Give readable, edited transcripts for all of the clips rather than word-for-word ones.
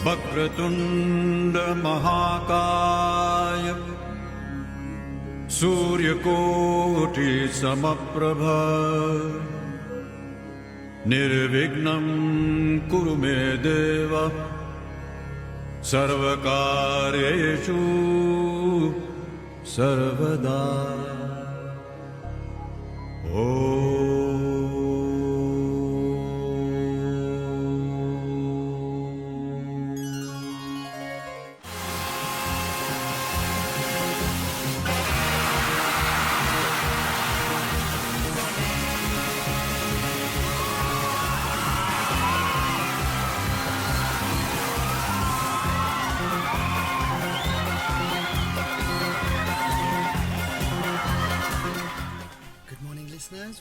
वक्रतुंड महाकाय सूर्यकोटि समप्रभ निर्विघ्नं कुरु मे देव सर्वकार्येषु सर्वदा।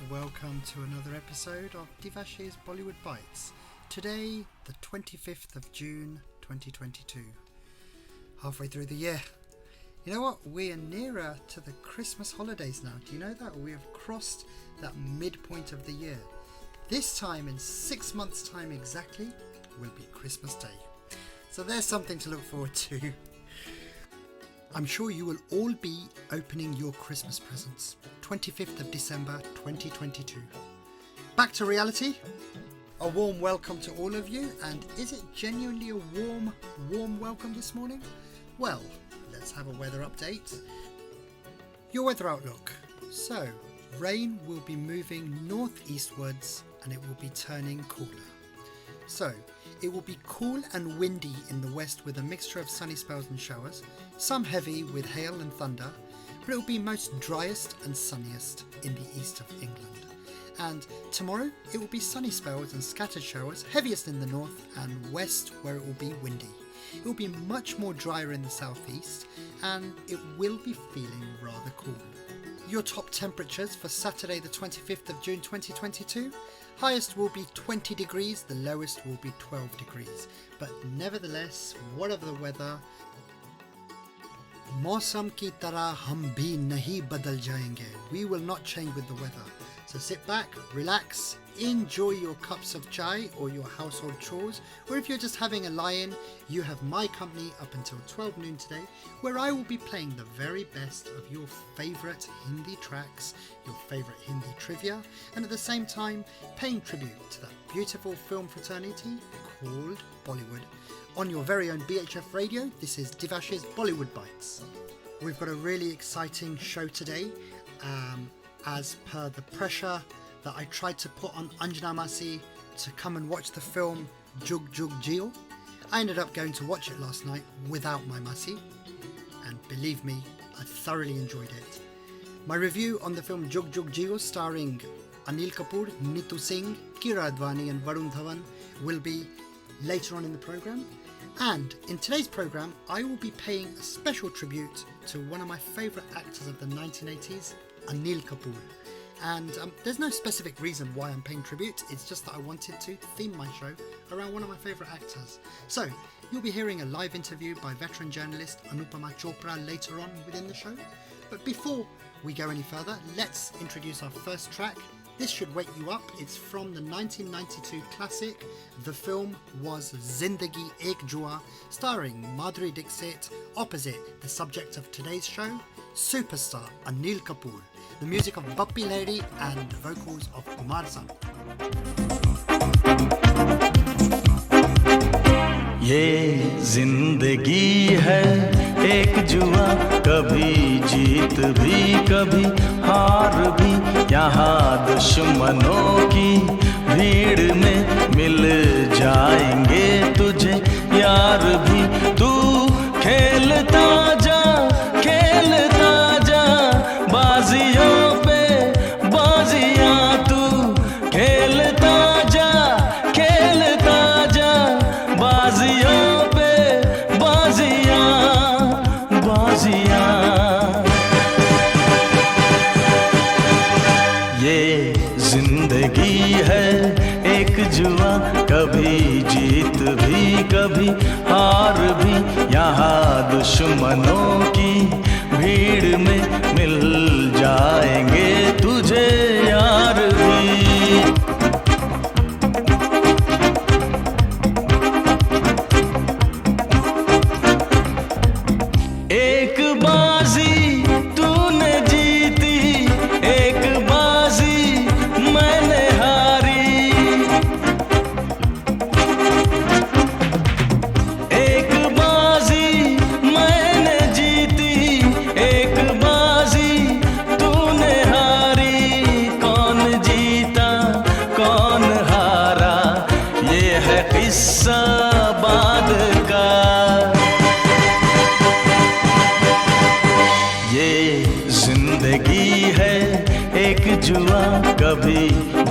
Welcome to another episode of Divash's Bollywood Bites. Today, the 25th of June 2022. Halfway through the year. You know what? We are nearer to the Christmas holidays now. Do you know that? We have crossed that midpoint of the year. This time, in 6 months' time exactly, will be Christmas Day. So there's something to look forward to. I'm sure you will all be opening your Christmas presents. 25th of December 2022. Back to reality. A warm welcome to all of you, and is it genuinely a warm welcome this morning? Well, let's have a weather update. Your weather outlook. So, rain will be moving northeastwards and it will be turning cooler. So, it will be cool and windy in the west with a mixture of sunny spells and showers, some heavy with hail and thunder, but it will be most driest and sunniest in the east of England. And tomorrow it will be sunny spells and scattered showers, heaviest in the north and west where it will be windy. It will be much more drier in the southeast and it will be feeling rather cool. Your top temperatures for Saturday the 25th of June 2022. Highest will be 20 degrees, the lowest will be 12 degrees. But nevertheless, whatever the weather, मौसम की तरह हम भी नहीं बदल जाएंगे. We will not change with the weather. So sit back, relax, enjoy your cups of chai or your household chores, or if you're just having a lie-in, you have my company up until 12 noon today, where I will be playing the very best of your favourite Hindi tracks, your favourite Hindi trivia, and at the same time paying tribute to that beautiful film fraternity called Bollywood. On your very own BHF radio, this is Divash's Bollywood Bites. We've got a really exciting show today. As per the pressure that I tried to put on Anjana Masi to come and watch the film Jugg, Jeeyo, I ended up going to watch it last night without my Masi, and believe me, I thoroughly enjoyed it. My review on the film Jugg, Jeeyo, starring Anil Kapoor, Neetu Singh, Kira Advani and Varun Dhawan, will be later on in the programme. And in today's programme, I will be paying a special tribute to one of my favourite actors of the 1980s, Anil Kapoor. And there's no specific reason why I'm paying tribute, it's just that I wanted to theme my show around one of my favourite actors. So, you'll be hearing a live interview by veteran journalist Anupama Chopra later on within the show. But before we go any further, let's introduce our first track. This should wake you up. It's from the 1992 classic. The film was Zindagi Ek Jua, starring Madhuri Dixit, opposite the subject of today's show, superstar Anil Kapoor. The music of Bappi Lahiri and the vocals of Kumar San. ये जिंदगी है एक जुआ, कभी जीत भी कभी हार भी, यहाँ दुश्मनों की भीड़ में मिल जाएंगे तुझे यार भी. तू खेलता जा बाजियों पे बाजियां, तू खेलता जा बाजियों पे बाजियां. ये जिंदगी है एक जुआ, कभी जीत भी कभी हार भी, यहाँ दुश्मनों की भीड़ में मिल जाएंगे तुझे यार भी.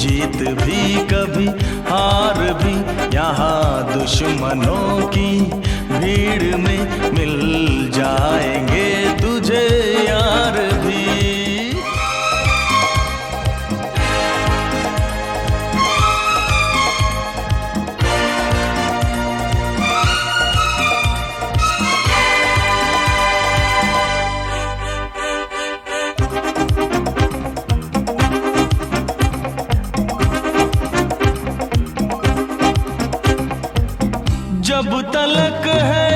जीत भी कभी हार भी, यहाँ दुश्मनों की भीड़ में मिल जाएंगे तुझे यार भी। जब तलक है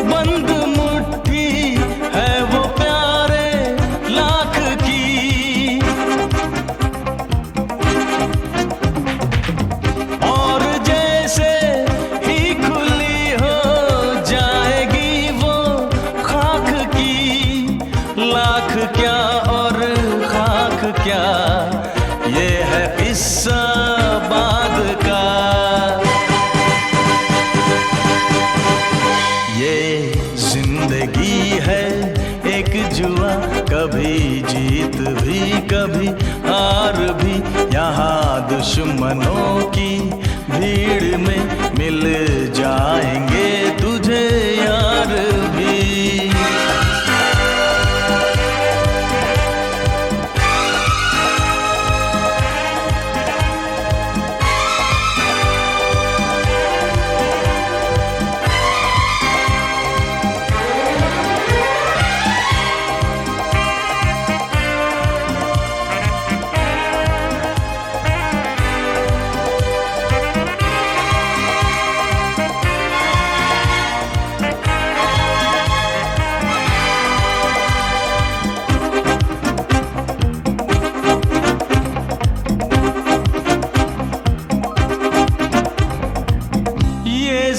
बंद मुट्ठी है वो प्यारे लाख की, और जैसे ही खुली हो जाएगी वो खाक की, लाख क्या और खाक क्या, ये है किस्सा बाद का। जिंदगी है एक जुआ, कभी जीत भी कभी हार भी, यहाँ दुश्मनों की भीड़ में मिल जाएंगे तुझे यार भी।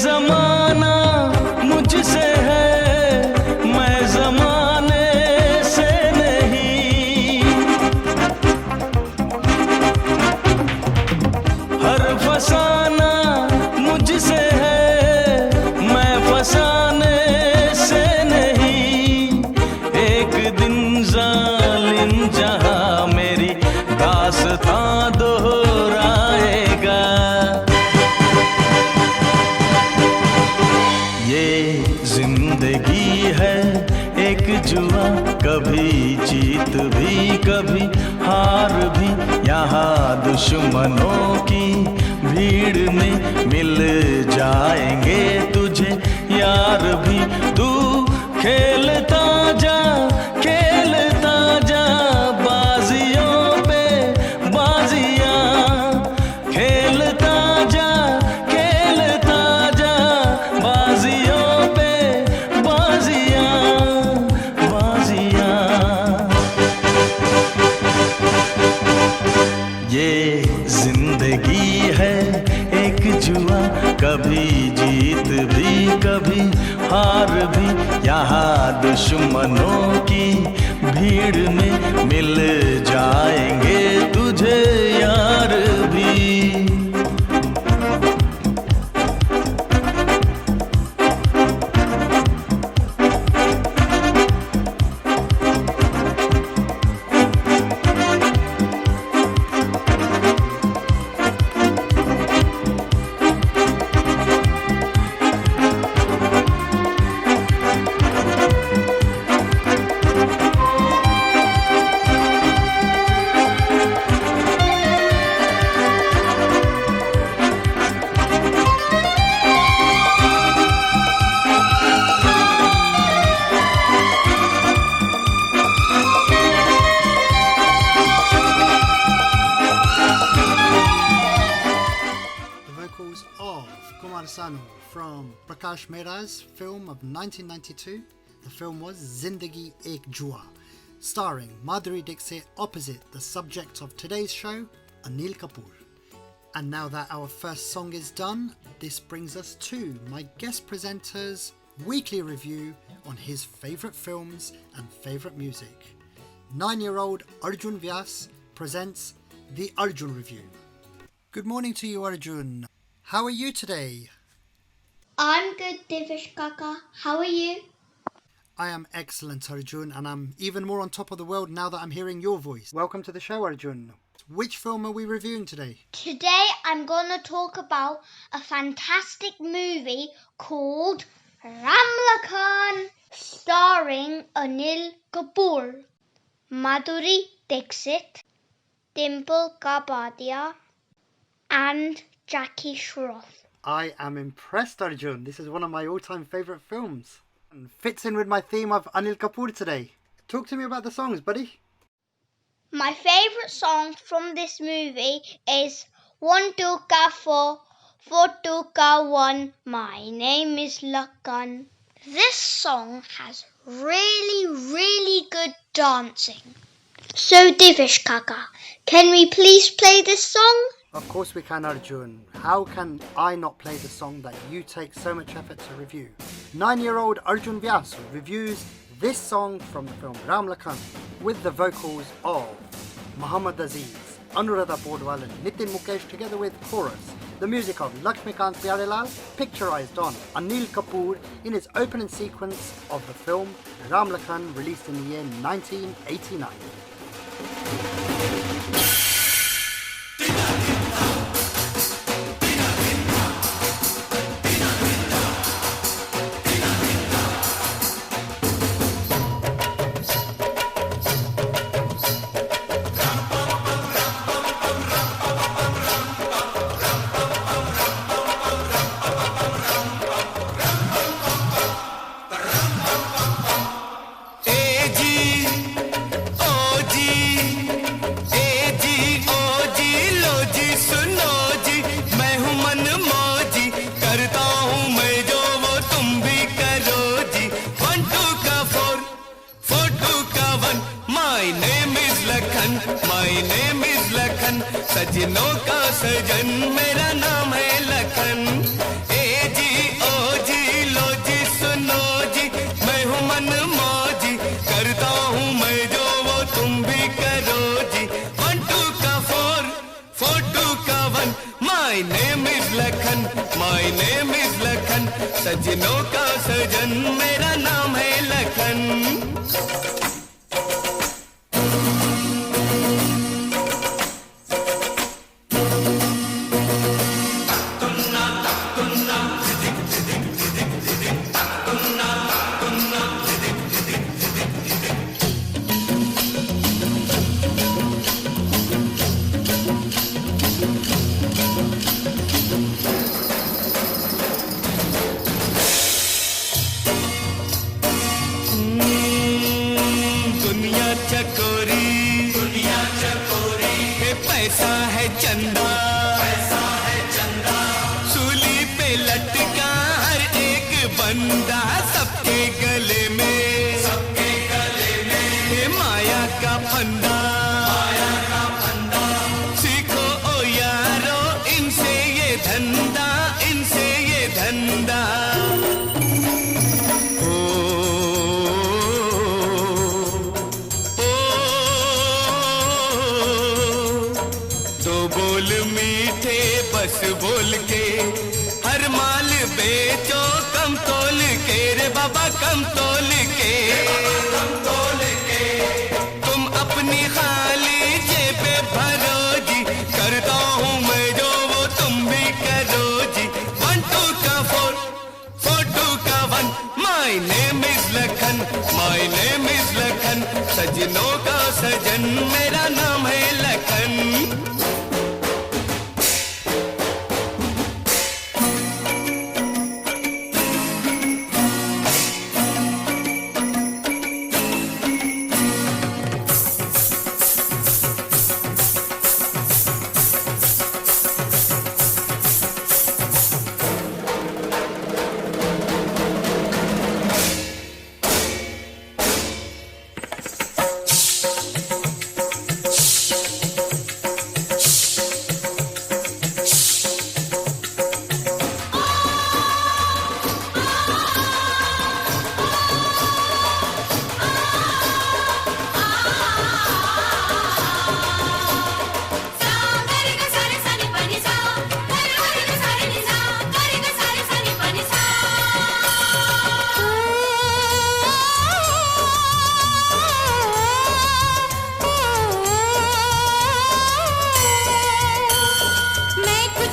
जमाना मुझसे है, मैं जमाने से नहीं, हर फसाना मुझसे है, मैं फसाने से नहीं, एक दिन जालिम जहां मेरी दास्तां दोहराएगा। जिंदगी है एक जुआ, कभी जीत भी कभी हार भी, यहाँ दुश्मनों की भीड़ में मिल जाएंगे तुझे यार भी। तू खेलता जा बाजियों पे बाजियां, खेलता जा बाजियों पे बाजियां। ये जिंदगी है एक जुआ, कभी जीत भी कभी हार भी, यहाँ दुश्मनों की भीड़ में मिल जाएंगे तुझे यार भी। From Prakash Mehra's film of 1992. The film was Zindagi Ek Jua, starring Madhuri Dixit opposite the subject of today's show, Anil Kapoor. And now that our first song is done, this brings us to my guest presenter's weekly review on his favourite films and favourite music. 9-year-old ARJUN VYAS presents the ARJUN Review. Good morning to you, ARJUN. How are you today? I'm good, Divash Kaka. How are you? I am excellent, ARJUN, and I'm even more on top of the world now that I'm hearing your voice. Welcome to the show, ARJUN. which film are we reviewing today? Today I'm gonna talk about a fantastic movie called Ramlakan, starring Anil Kapoor, Madhuri Dixit, Dimple Kapadia, and Jackie Shroff. I am impressed, Arjun. This is one of my all-time favourite films. And fits in with my theme of Anil Kapoor today. Talk to me about the songs, buddy. My favourite song from this movie is 1 2 ka 4, 4 2 ka 1, My Name is Lakan. This song has really good dancing. So Divash Kaka, can we please play this song? Of course we can, Arjun. How can I not play the song that you take so much effort to review? 9-year-old Arjun VYAS reviews this song from the film Ramlakan with the vocals of Muhammad Aziz, Anuradha Bodwal and Nitin Mukesh together with chorus. The music of Lakshmikant Pyarelal picturized on Anil Kapoor in its opening sequence of the film Ramlakan, released in the year 1989. सजनों का सजन मेरा नाम है लखन ए जी ओ जी लो जी सुनो जी मैं हूँ मन मौजी करता हूँ मैं जो वो तुम भी करो जी 1 2 का 4 4 2 का 1 My name is Lakhan My name is Lakhan सजनों का सजन मेरा नाम है लखन पैसा है चंदा सूली पे लटका हर एक बंदा सबके गले में ये माया का फंदा सीखो ओ यारो इनसे ये धंधा बस बोल के हर माल बेचो कम तोल के रे बाबा कम तोल के तुम अपनी खाली जेबे भरो जी करता हूँ मैं जो वो तुम भी करो जी 1 2 का 4 4 2 का 1 My name is Lakhan My name is Lakhan सजनों का सजन मेरा नाम है लखन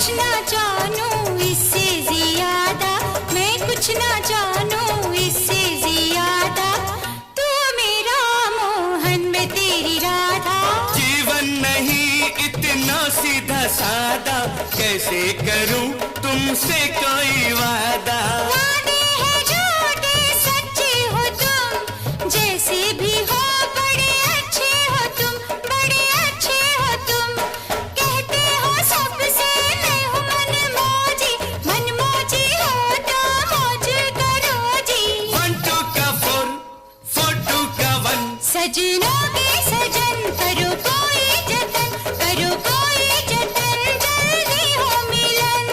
कुछ ना जानूं इससे ज्यादा, मैं कुछ ना जानूं इससे ज्यादा, तू मेरा मोहन मैं तेरी राधा। जीवन नहीं इतना सीधा सादा, कैसे करूं तुमसे कोई वादा। वादे हैं झूठे सच्चे हो तुम, जैसे भी हो बड़े अच्छे हो तुम, बड़े अच्छे हो तुम। कहते हो सबसे मैं हूँ मनमौजी हो तो मौज करो जी। 1 2 का 4 4 2 का 1। सजनों के सजन करो कोई जतन, करो कोई जतन, जल्दी हो मिलन।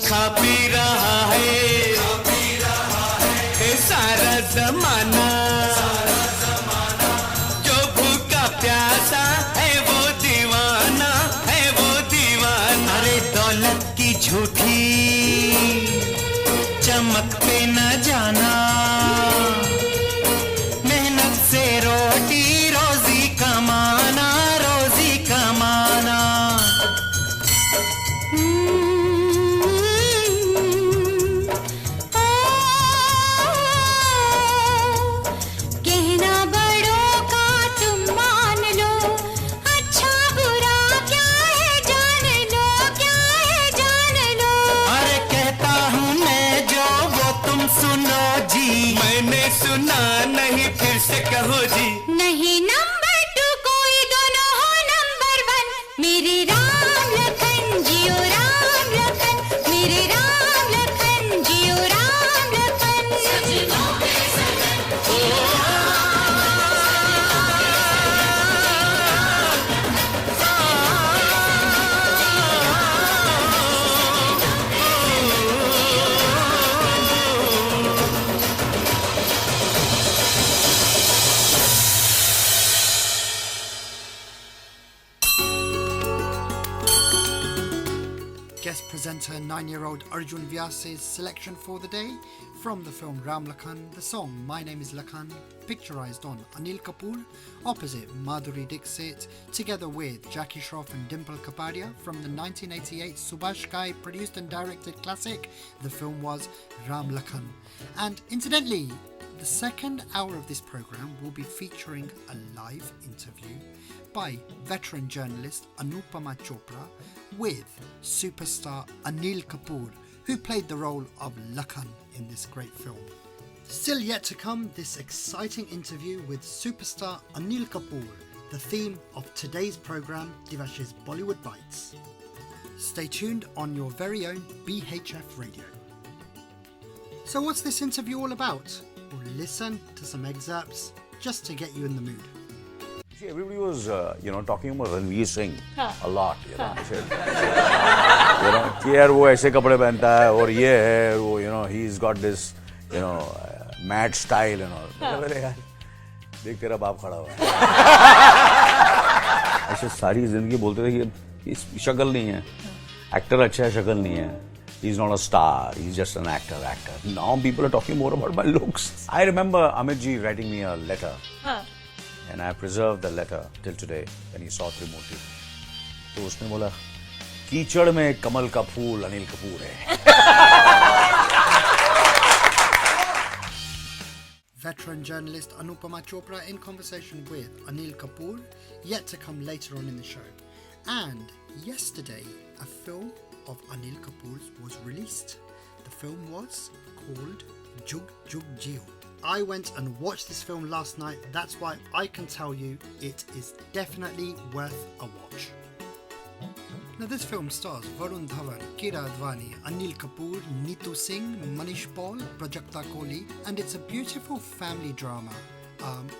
खा पी रहा है ये सारा जमाना, जो भूखा प्यासा है वो दीवाना, है वो दीवाना। अरे दौलत की झूठी चमक पे न जाना, मेहनत से रोटी रोजी कमाना, रोजी कमाना। कहना बड़ों का तुम मान लो, अच्छा बुरा क्या है जान लो, क्या है जान लो। अरे कहता हूँ मैं जो वो तुम सुनो जी, मैंने सुना नहीं फिर से कहो जी। नहीं नंबर 2 कोई, दोनों हो नंबर 1, मेरे राम लखन जियो राम लखन, मेरे राम लखन जियो राम लखन। सजनों के Guest presenter 9-year-old Arjun Vyas's selection for the day from the film Ram Lakhan, the song My Name is Lakhan, picturized on Anil Kapoor, opposite Madhuri Dixit, together with Jackie Shroff and Dimple Kapadia from the 1988 Subhash Ghai produced and directed classic. The film was Ram Lakhan. And incidentally, the second hour of this program will be featuring a live interview by veteran journalist Anupama Chopra with superstar Anil Kapoor, who played the role of Lakhan in this great film. Still yet to come, this exciting interview with superstar Anil Kapoor, the theme of today's program, Divash's Bollywood Bites. Stay tuned on your very own BHF radio. So what's this interview all about? We'll listen to some excerpts just to get you in the mood. See, everybody was, talking about Ranveer Singh a lot, कि यार वो ऐसे कपड़े पहनता है और ये है वो, he's got this, mad style and all. अरे यार, देख तेरा बाप खड़ा हुआ है. ऐसे सारी जिंदगी बोलते थे कि शक्ल नहीं है, एक्टर अच्छा है, शक्ल नहीं है. He's not a star, he's just an actor. Now people are talking more about my looks. I remember Amit ji writing me a letter. And I preserved the letter till today when he saw Trimurti. तो उसने बोला कीचड़ में कमल का फूल अनिल कपूर है. Veteran journalist Anupama Chopra in conversation with Anil Kapoor, yet to come later on in the show. And yesterday, a film of Anil Kapoor's was released. The film was called Jugg, Jeeyo. I went and watched this film last night. That's why I can tell you it is definitely worth a watch. Now this film stars Varun Dhawan, Kira Advani, Anil Kapoor, Neetu Singh, Manish Paul, Prajakta Kohli, and it's a beautiful family drama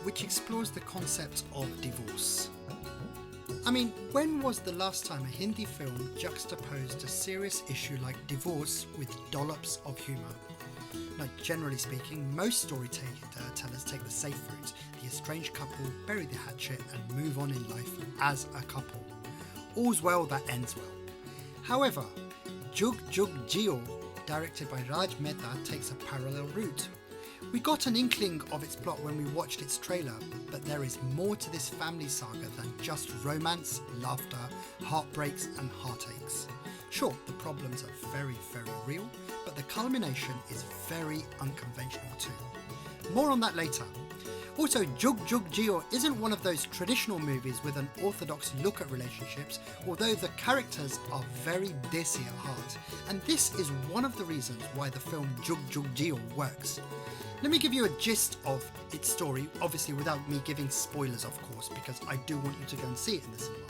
which explores the concept of divorce. I mean, when was the last time a Hindi film juxtaposed a serious issue like divorce with dollops of humour? Now, generally speaking, most storytellers take the safe route. The estranged couple bury the hatchet and move on in life as a couple. All's well that ends well. However, Jugg, Jeeyo, directed by Raj Mehta, takes a parallel route. We got an inkling of its plot when we watched its trailer, but there is more to this family saga than just romance, laughter, heartbreaks and heartaches. Sure, the problems are very, very real, but the culmination is very unconventional too. More on that later. Also, Jugg, Jeeyo isn't one of those traditional movies with an orthodox look at relationships, although the characters are very desi at heart, and this is one of the reasons why the film Jugg, Jeeyo works. Let me give you a gist of its story, obviously without me giving spoilers of course, because I do want you to go and see it in the cinema.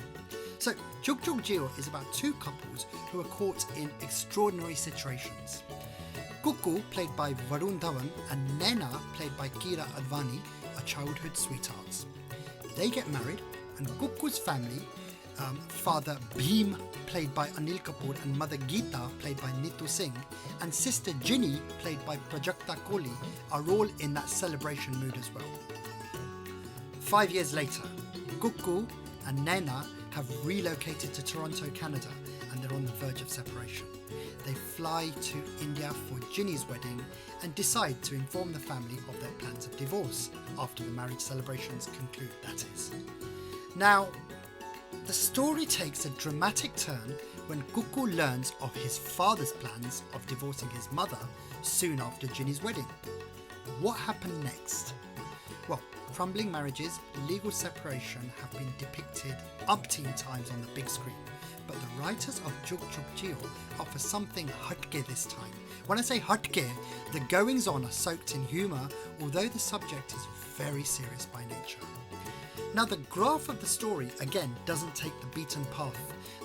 So, Jugg, Jeeyo is about two couples who are caught in extraordinary situations. Kukku, played by Varun Dhawan, and Naina, played by Kira Advani, are childhood sweethearts. They get married, and Kukku's family, father Bheem, played by Anil Kapoor, and mother Geeta, played by Neetu Singh, and sister Ginny, played by Prajakta Kohli, are all in that celebration mood as well. 5 years later, Kukku and Naina have relocated to Toronto, Canada, and they're on the verge of separation. They fly to India for Ginny's wedding and decide to inform the family of their plans of divorce after the marriage celebrations conclude, that is. Now, the story takes a dramatic turn when Kukku learns of his father's plans of divorcing his mother soon after Ginny's wedding. What happened next? Well, crumbling marriages, legal separation have been depicted umpteen times on the big screen, but the writers of Jugg, Jeeyo offer something hatke this time. When I say hatke, the goings-on are soaked in humour, although the subject is very serious by nature. Now, the graph of the story, again, doesn't take the beaten path.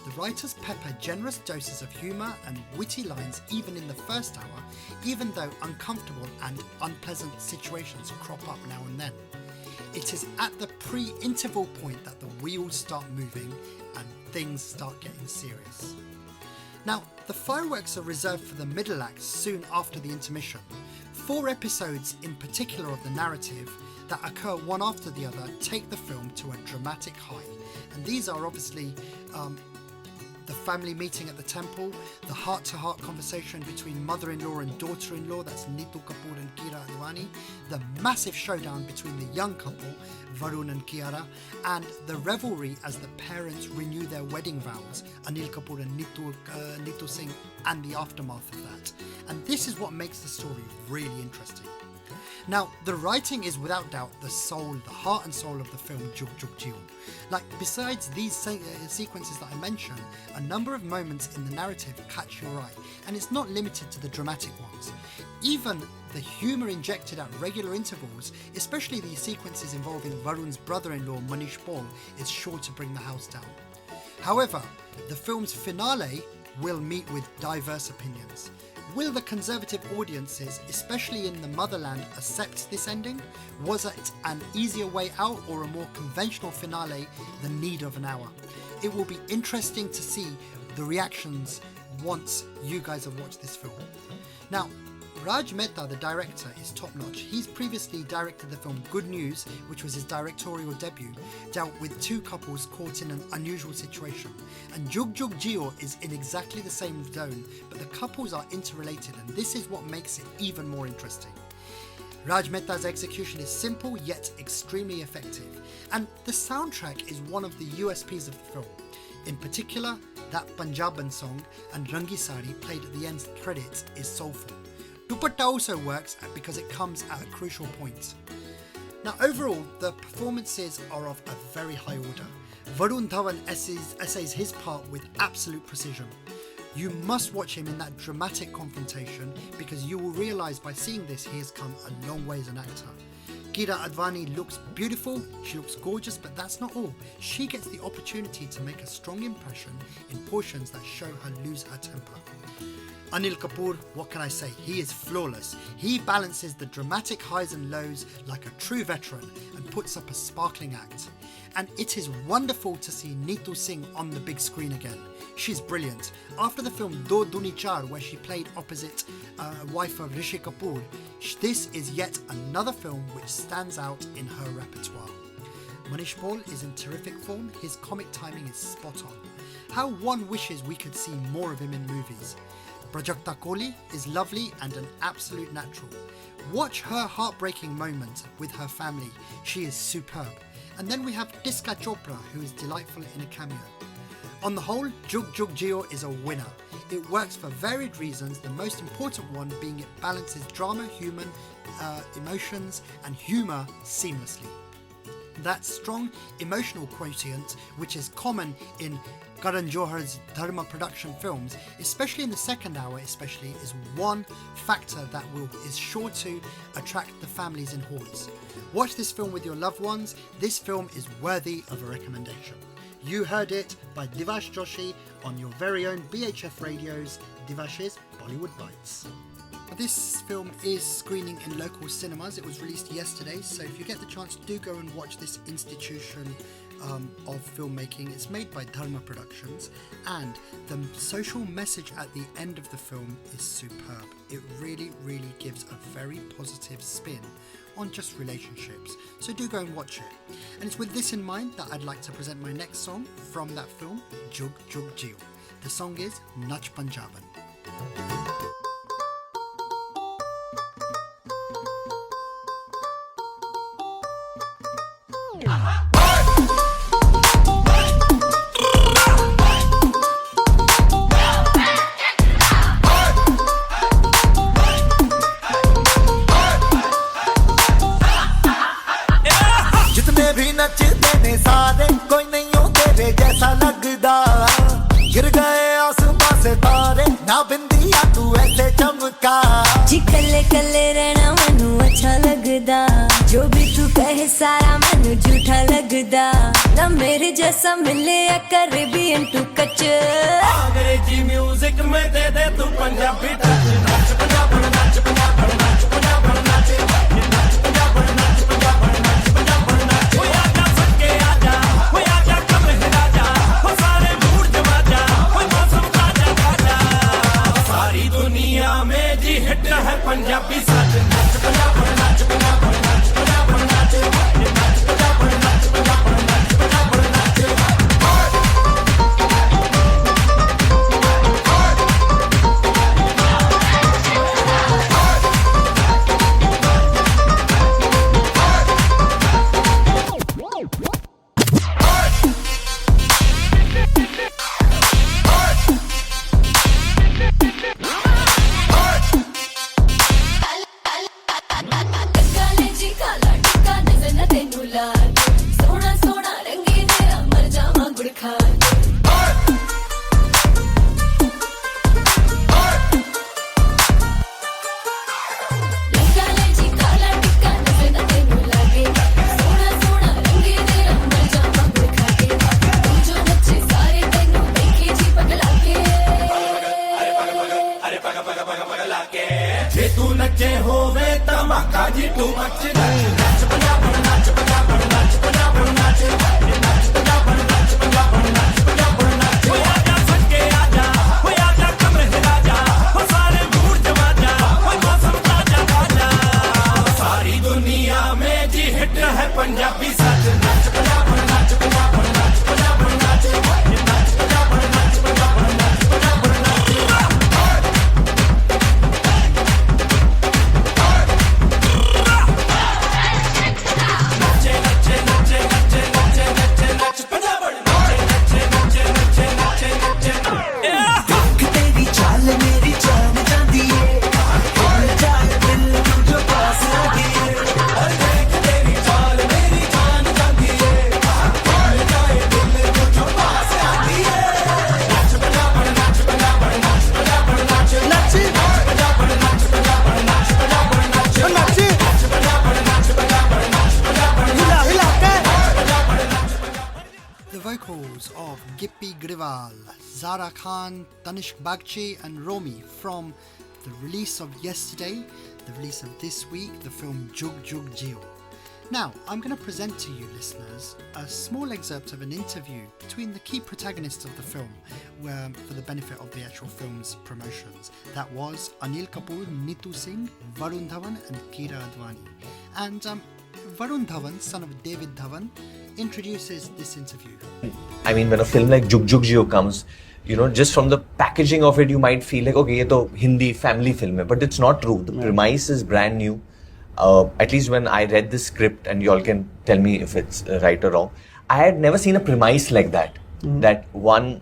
The writers pepper generous doses of humour and witty lines even in the first hour, even though uncomfortable and unpleasant situations crop up now and then. It is at the pre-interval point that the wheels start moving and things start getting serious. Now, the fireworks are reserved for the middle act soon after the intermission. 4 episodes in particular of the narrative that occur one after the other take the film to a dramatic high. And these are obviously the family meeting at the temple, the heart-to-heart conversation between mother-in-law and daughter-in-law, that's Neetu Kapoor and Kira Advani, the massive showdown between the young couple, Varun and Kiara, and the revelry as the parents renew their wedding vows, Anil Kapoor and Neetu Singh, and the aftermath of that. And this is what makes the story really interesting. Now, the writing is without doubt the soul, the heart and soul of the film Jugg, Jeeyo. Like, besides these sequences that I mentioned, a number of moments in the narrative catch your eye, and it's not limited to the dramatic ones. Even the humour injected at regular intervals, especially the sequences involving Varun's brother-in-law Manish Paul, is sure to bring the house down. However, the film's finale will meet with diverse opinions. Will the conservative audiences, especially in the motherland, accept this ending? Was it an easier way out or a more conventional finale, the need of an hour? It will be interesting to see the reactions once you guys have watched this film. Now, Raj Mehta, the director, is top-notch. He's previously directed the film Good News, which was his directorial debut, dealt with 2 couples caught in an unusual situation. And Jugg, Jeeyo is in exactly the same zone, but the couples are interrelated, and this is what makes it even more interesting. Raj Mehta's execution is simple yet extremely effective, and the soundtrack is one of the USPs of the film. In particular, that Punjaban song and Rangi Sari, played at the end credits, is soulful. Dupatta also works because it comes at a crucial point. Now, overall, the performances are of a very high order. Varun Dhawan essays his part with absolute precision. You must watch him in that dramatic confrontation because you will realise by seeing this he has come a long way as an actor. Kira Advani looks beautiful, she looks gorgeous, but that's not all. She gets the opportunity to make a strong impression in portions that show her lose her temper. Anil Kapoor, what can I say? He is flawless. He balances the dramatic highs and lows like a true veteran and puts up a sparkling act. And it is wonderful to see Neetu Singh on the big screen again. She's brilliant. After the film Do Duni Char, where she played opposite wife of Rishi Kapoor, this is yet another film which stands out in her repertoire. Manish Paul is in terrific form. His comic timing is spot on. How one wishes we could see more of him in movies. Prajakta Kohli is lovely and an absolute natural. Watch her heartbreaking moment with her family. She is superb. And then we have Diska Chopra, who is delightful in a cameo. On the whole, Jugg Jeeyo is a winner. It works for varied reasons, the most important one being it balances drama, human emotions and humour seamlessly. That strong emotional quotient, which is common in Karan Johar's Dharma production films, especially in the second hour is one factor that is sure to attract the families in hordes. Watch this film with your loved ones. This film is worthy of a recommendation. You heard it by Divash Joshi on your very own BHF Radio's Divash's Bollywood Bites. This film is screening in local cinemas. It was released yesterday, so if you get the chance, do go and watch this institution of filmmaking. It's made by Dharma Productions, and the social message at the end of the film is superb. It really, really gives a very positive spin on just relationships. So do go and watch it. And it's with this in mind that I'd like to present my next song from that film, Jugg Jeeyo. The song is Nach Punjaban. जी कल्ले कल्ले रहना मनु अच्छा लगदा जो भी तू कहे सारा मनु झूठा लगदा ना मेरे जैसा मिले या कैरेबियन टू कच अंग्रेजी म्यूजिक में दे दे तू पंजाबी टच नाच पंजाब नाच पंजाब नाच पंजाब नाच नाच पंजाब नाच पंजाब नाच पंजाब नाच हो आजा सके आजा कम हिला जा हो सारे मूड जमा जा हो मौसम ताजा ताजा सारी दुनिया में जी हिट है पंजाबी साथ नाच पंजाब नाच पंजाब नाच पंजाब नाच नाच पंजाब नाच पंजाब नाच पंजाब नाच जे तू नचे होवे धमाका जी तू मच नाच पंजाब नाच पंजाब नाच पंजाब नाच नाच पंजाब नाच पंजाब नाच पंजाब नाच हो आजा सके आजा कम हिला जा हो सारे मूड जमा जा हो मौसम ताजा ताजा सारी दुनिया में जी हिट है पंजाबी साथ नाच पंजाब नाच पंजाब नाच पंजाब नाच नाच पंजाब नाच पंजाब नाच पंजाब नाच Parival, Zara Khan, Tanishq Bagchi and Romi from the release of yesterday, the release of this week, the film Jugg Jeeyo. Now, I'm going to present to you listeners a small excerpt of an interview between the key protagonists of the film for the benefit of the actual film's promotions. That was Anil Kapoor, Neetu Singh, Varun Dhawan and Kira Advani. And Varun Dhawan, son of David Dhawan, introduces this interview. I mean, when a film like Jugg Jeeyo comes, you know, just from the packaging of it, you might feel like, okay, ye to Hindi family film hai. But it's not true. The premise is brand new. At least when I read the script, and you all can tell me if it's right or wrong, I had never seen a premise like that. That one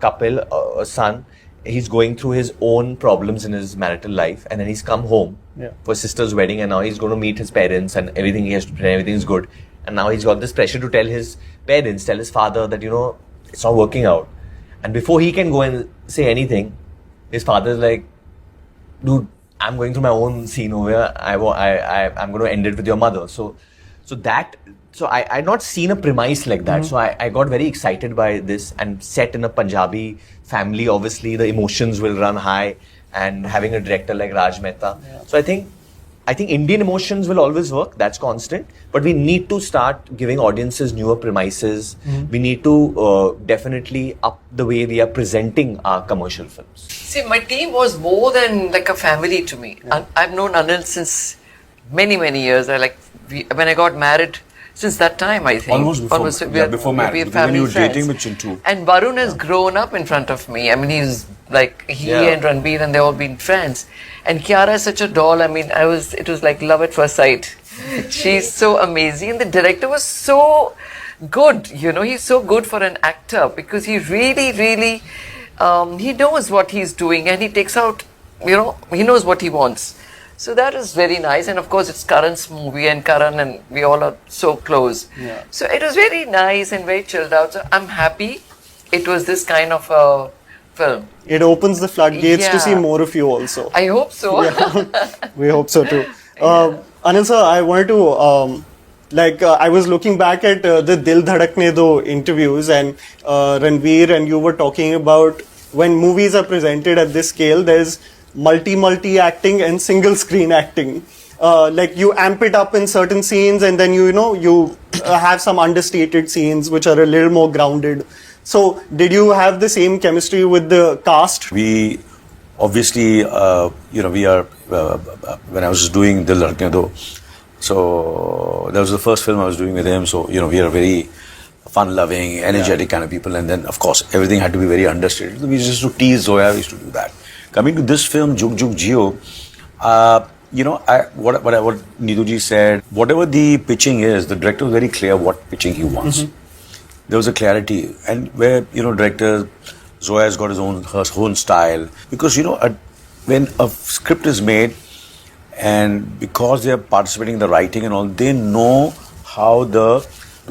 couple, a son, he's going through his own problems in his marital life, and then he's come home for his sister's wedding, and now he's going to meet his parents, and everything he has to pretend everything's good. And now he's got this pressure to tell his parents, tell his father that, you know, it's not working out. And before he can go and say anything, his father's like, dude, I'm going through my own scene over here. I'm going to end it with your mother. So I'd not seen a premise like that. So I got very excited by this, and set in a Punjabi family, obviously the emotions will run high, and having a director like Raj Mehta. So I think Indian emotions will always work. That's constant. But we need to start giving audiences newer premises. We need to definitely up the way we are presenting our commercial films. See, my team was more than like a family to me. I've known Anil since many, many years. When I got married, since that time, I think. Before marriage. When you were dating with Chintu. And Varun has grown up in front of me. I mean, he's like, and Ranbir, and they've all been friends. And Kiara is such a doll. I mean, it was like love at first sight. She's so amazing. And the director was so good, you know, he's so good for an actor, because he really, really, he knows what he's doing, and he takes out, you know, he knows what he wants. So that is very nice. And of course, it's Karan's movie, and Karan and we all are so close. So it was very nice and very chilled out. So I'm happy it was this kind of a film. It opens the floodgates to see more of you also. I hope so. We hope so too. Anil sir, I wanted to, I was looking back at the Dil Dhadakne Do interviews, and Ranbir and you were talking about when movies are presented at this scale, there's multi acting and single screen acting. Like you amp it up in certain scenes, and then you have some understated scenes which are a little more grounded. So did you have the same chemistry with the cast? We obviously, we are, when I was doing Dil Dhadakne Do, so that was the first film I was doing with him. So, we are very fun-loving, energetic kind of people. And then, of course, everything had to be very understated. We used to tease Zoya, we used to do that. Coming to this film, Jugg Jeeyo, what Neetuji said, whatever the pitching is, the director was very clear what pitching he wants. There was a clarity, and where, director Zoya's got her own style. Because, when a script is made, and because they are participating in the writing and all, they know how to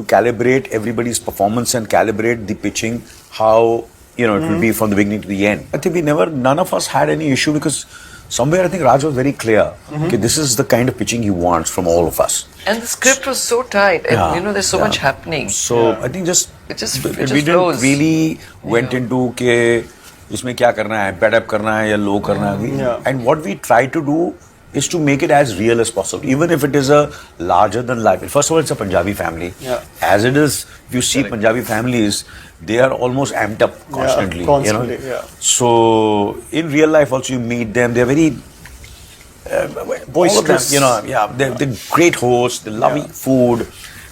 calibrate everybody's performance and calibrate the pitching, how, it will be from the beginning to the end. I think none of us had any issue, because somewhere I think Raj was very clear. Okay, this is the kind of pitching he wants from all of us. And the script was so tight, and there's so much happening. So I think we didn't really went into ke isme kya karna hai, bad up karna hai ya low karna hai. And what we try to do is to make it as real as possible, even if it is a larger than life. First of all, it's a Punjabi family. As it is, if you see Punjabi families, they are almost amped up constantly. So in real life also you meet them, they're very boisterous. They're great hosts, they love food.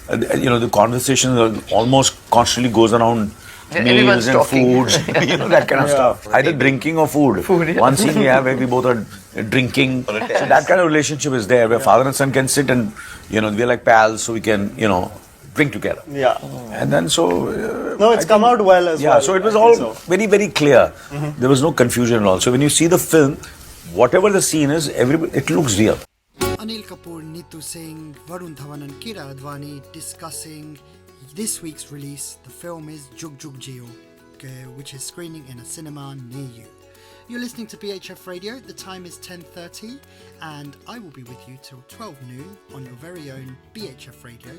The conversation almost constantly goes around meals and foods, that kind of stuff. Either drinking or food. One scene we have where we both are drinking. So that kind of relationship is there, where father and son can sit and, we're like pals, so we can, drink together. And then it's come out well as well. So it was all very, very clear. There was no confusion at all. So when you see the film, whatever the scene is, it looks real. Anil Kapoor, Neetu Singh, Varun Dhawan and Kira Advani discussing this week's release. The film is Jugg Jeeyo, which is screening in a cinema near you. You're listening to BHF Radio. The time is 10:30, and I will be with you till 12 noon on your very own BHF Radio,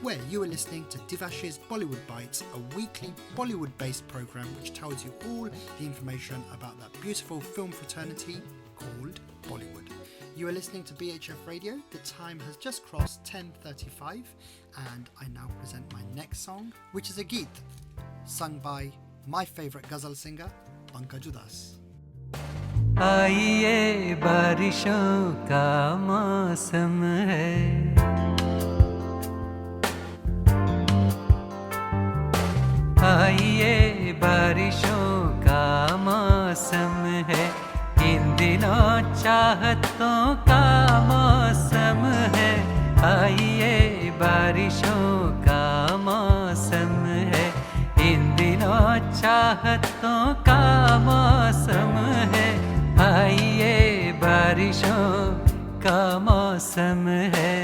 where you are listening to Divash's Bollywood Bites, a weekly Bollywood-based program which tells you all the information about that beautiful film fraternity called Bollywood. You are listening to BHF Radio. The time has just crossed 10:35, and I now present my next song, which is a geet sung by my favourite ghazal singer, Pankaj Udas. आइए बारिशों का मौसम है, आइए बारिशों का मौसम है, इन दिनों चाहतों का मौसम है, आइए बारिशों का मौसम है, इन दिनों चाहतों का मौसम है, आइए बारिशों का मौसम है।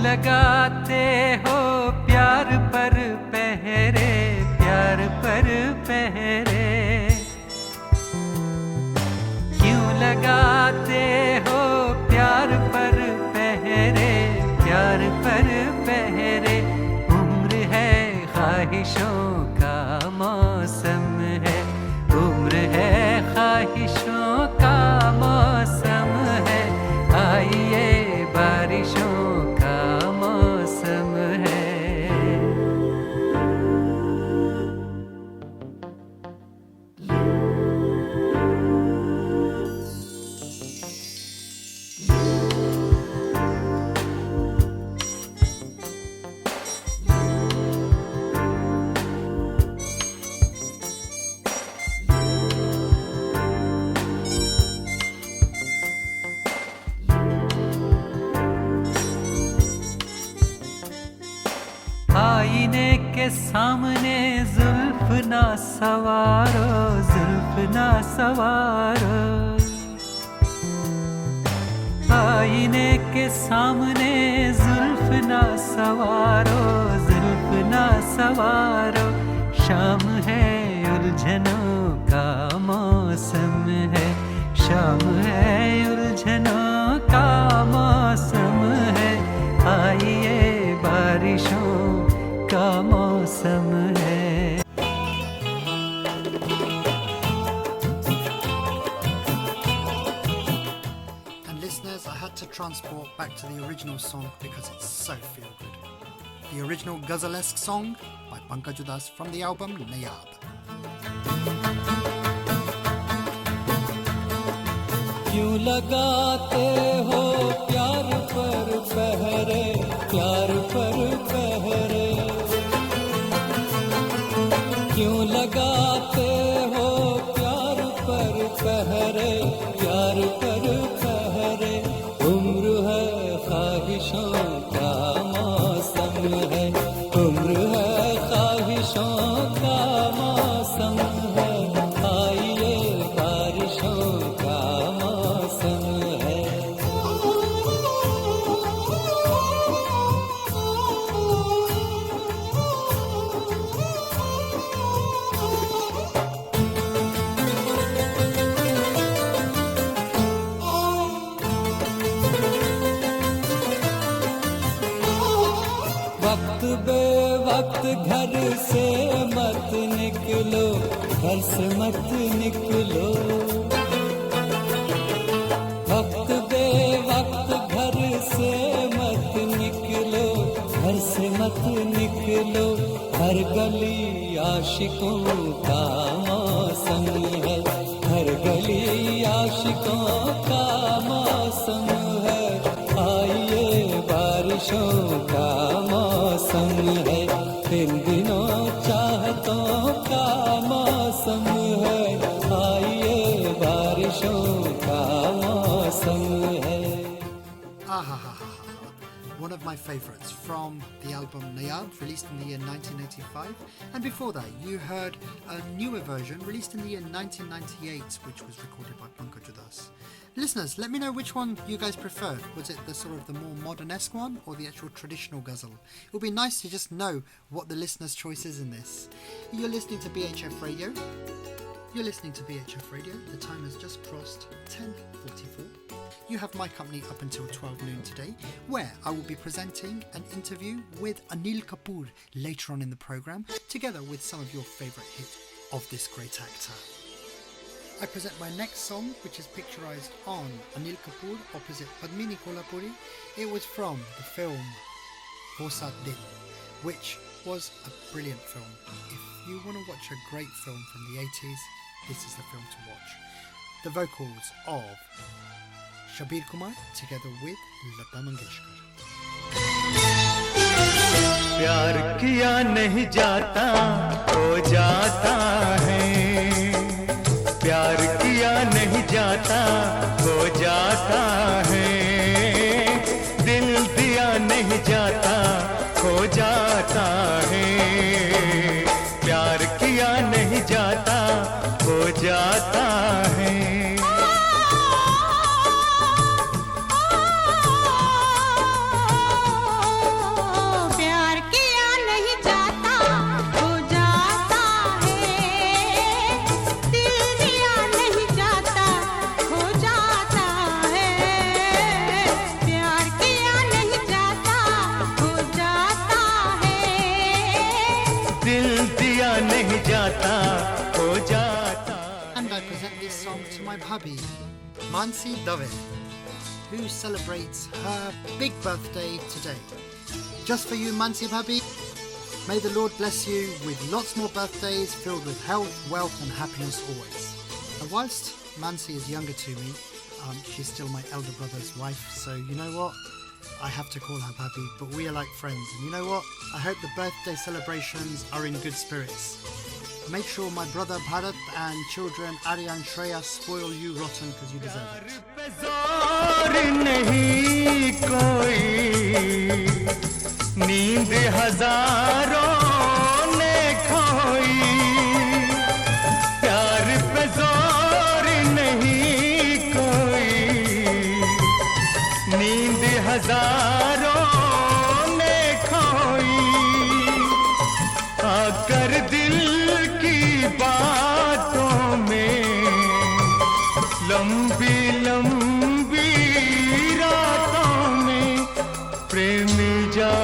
लगाते हो प्यार पर पहरे, प्यार पर पहरे, क्यों लगाते हो प्यार पर पहरे, प्यार पर पहरे, उम्र है ख्वाहिशों का मौसम है, उम्र है ख्वाहिशों का मौसम है, आइए बारिशों आईने के सामने जुल्फ ना सवारो, जुल्फ ना सवारो, आईने के सामने जुल्फ ना सवारो, जुल्फ ना सवारो, शाम है उलझनों का मौसम है, शाम है उलझनों का मौसम है, आइए बारिशों का मौसम है। And listeners, I had to transport back to the original song because it's so feel good. The original ghazalesque song by Pankaj Udas from the album Nayab. क्यों लगाते हो प्यार पर पहरे, प्यार पर पहरे, क्यों लगाते हो प्यार पर पहरे, प्यार पर पहरे, उम्र है ख्वाहिशों का मौसम है, उम्र है ख्वाहिशों का मौसम है, आइए बारिशों का मौसम है। वक्त बेवक्त घर से मत निकलो, घर से मत निकलो, वक्त बेवक्त घर से मत निकलो, घर से मत निकलो, हर गली आशिकों का मौसम है, हर गली आशिकों का मौसम है, आइए बारिशों का मौसम है, इन दिनों चाहतों का मौसम है, आइए बारिशों का मौसम है। one of my favourites from the album Nayab, released in the year 1985. And before that, you heard a newer version released in the year 1998, which was recorded by Pankaj Udas. Listeners, let me know which one you guys preferred. Was it the sort of the more modern-esque one or the actual traditional ghazal? It would be nice to just know what the listeners' choice is in this. You're listening to BHF Radio. You're listening to BHF Radio. The time has just crossed 10:44. You have my company up until 12 noon today, where I will be presenting an interview with Anil Kapoor later on in the programme, together with some of your favourite hits of this great actor. I present my next song, which is picturised on Anil Kapoor opposite Padmini Kolhapuri. It was from the film Bosat Dil, which was a brilliant film. If you want to watch a great film from the 80s, this is the film to watch. The vocals of Shabir Kumar together with Lata Mangeshkar. प्यार किया नहीं जाता हो जाता है प्यार किया नहीं जाता हो जाता है दिल दिया नहीं जाता हो जाता है प्यार किया नहीं जाता हो जाता है And I present this song to my bhabhi, Mansi Dave, who celebrates her big birthday today. Just for you, Mansi bhabhi, may the Lord bless you with lots more birthdays filled with health, wealth and happiness always. And whilst Mansi is younger to me, she's still my elder brother's wife, so you know what? I have to call her bhabhi, but we are like friends. And you know what? I hope the birthday celebrations are in good spirits. Make sure my brother Bharat and children Aryan Shreya spoil you rotten because you deserve it. नींद हजारों ने खोई प्यार पे जोर नहीं कोई नींद हजारों ने खोई आकर दिल की बातों में लंबी लंबी रातों में प्रेमी जा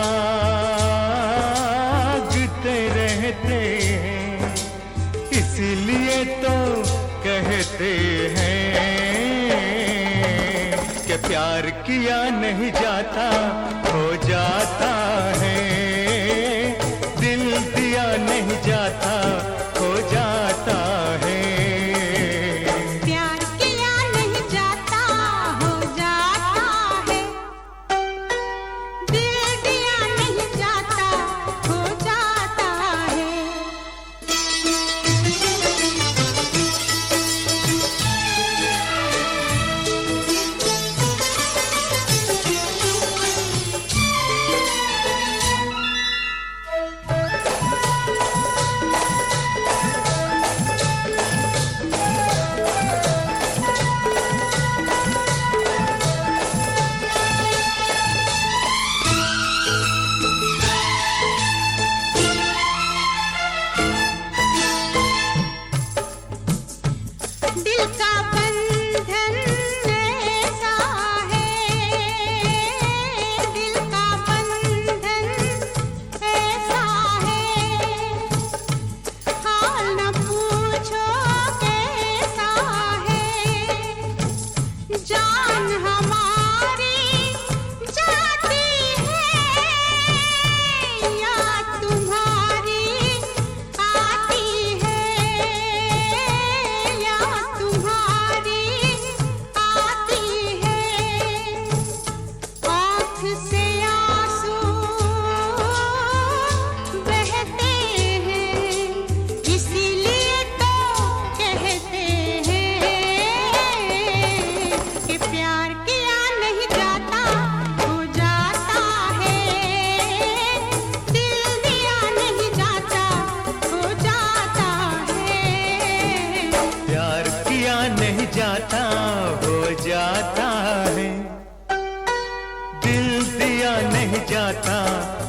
जाता है.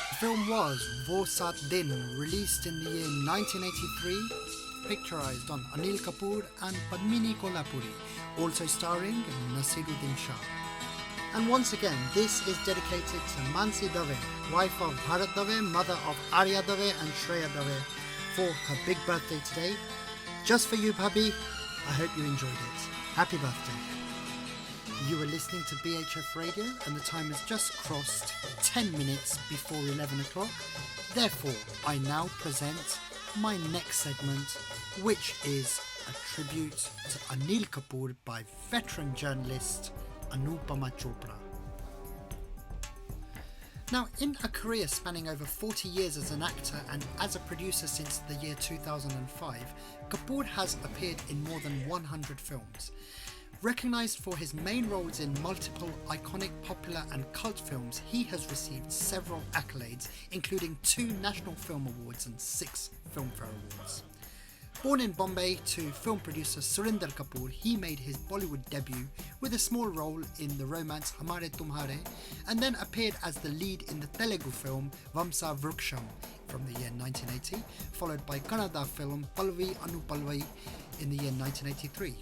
The film was Wo Saat Din, released in the year 1983, picturized on Anil Kapoor and Padmini Kolhapuri, also starring Nasiruddin Shah. And once again, this is dedicated to Mansi Dave, wife of Bharat Dave, mother of Arya Dave and Shreya Dave, for her big birthday today. Just for you, Bhabhi. I hope you enjoyed it. Happy birthday. You are listening to BHF Radio and the time has just crossed 10 minutes before 11 o'clock. Therefore, I now present my next segment, which is a tribute to Anil Kapoor by veteran journalist Anupama Chopra. Now, in a career spanning over 40 years as an actor and as a producer since the year 2005, Kapoor has appeared in more than 100 films. Recognised for his main roles in multiple iconic, popular and cult films, he has received several accolades, including 2 National Film Awards and 6 Filmfare Awards. Born in Bombay to film producer Surinder Kapoor, he made his Bollywood debut with a small role in the romance Hamare Tumhare and then appeared as the lead in the Telugu film Vamsa Vruksham from the year 1980, followed by Kannada film Pallavi Anupalvi in the year 1983.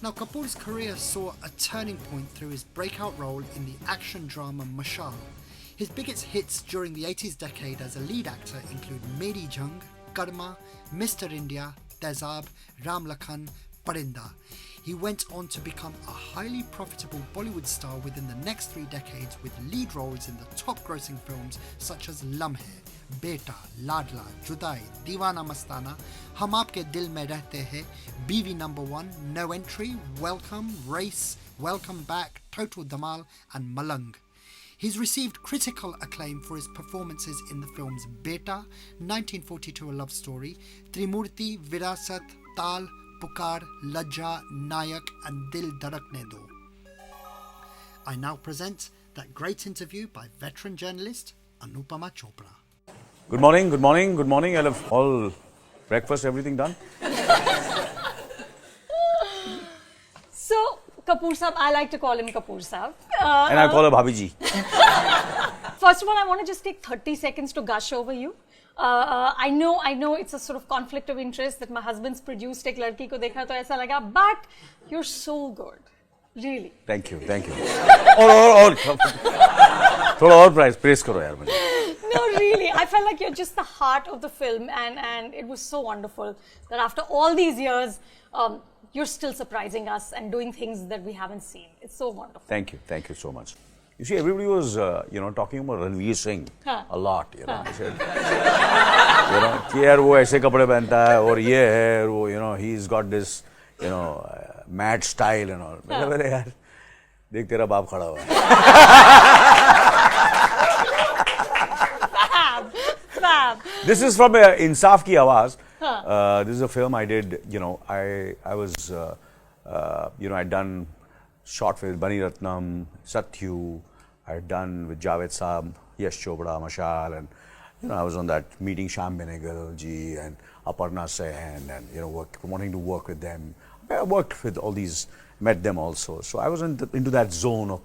Now, Kapoor's career saw a turning point through his breakout role in the action drama Mashal. His biggest hits during the 80s decade as a lead actor include Meri Jung, Karma, Mr. India, Tezab, Ram Lakhan, Parinda. He went on to become a highly profitable Bollywood star within the next 3 decades with lead roles in the top grossing films such as Lamhe, Beta, Ladla, Judai, Deewana Mastana, Hum Aapke Dil Mein Rehte Hai, BV No. 1, No Entry, Welcome, Race, Welcome Back, Total Dhamal and Malang. He's received critical acclaim for his performances in the films Beta, 1942 A Love Story, Trimurti, Virasat, Tal, Pukar, Lajja, Nayak and Dil Dhadakne Do. I now present that great interview by veteran journalist Anupama Chopra. Good morning, good morning, good morning. I'll have all breakfast, everything done. So, Kapoor Saab, I like to call him Kapoor Saab. And I call her Bhabhi ji. First of all, I want to just take 30 seconds to gush over you. I know it's a sort of conflict of interest that my husband's produced ek ladki ko dekha to aisa laga, but you're so good. Really. Thank you, thank you. और थोड़ा और praise करो यार मुझे. No, really. I felt like you're just the heart of the film and it was so wonderful that after all these years, you're still surprising us and doing things that we haven't seen. It's so wonderful. Thank you so much. You see, everybody was, talking about Ranveer Singh a lot, I said, कि यार वो ऐसे कपड़े पहनता है और ये है, वो, he's got this, mad style and all. मैं कहा यार, देख तेरा बाप खड़ा हुआ है. Fab. This is from Insaf Ki Awaaz. This is a film I did, I was, I'd done short with Bani Ratnam, Satyu, I'd done with Javed Saab, Yash Chopra, Mashal, and, I was on that meeting Sham Benegal ji and Aparna Sen and, wanting to work with them. I worked with all these, met them also. So I was into that zone of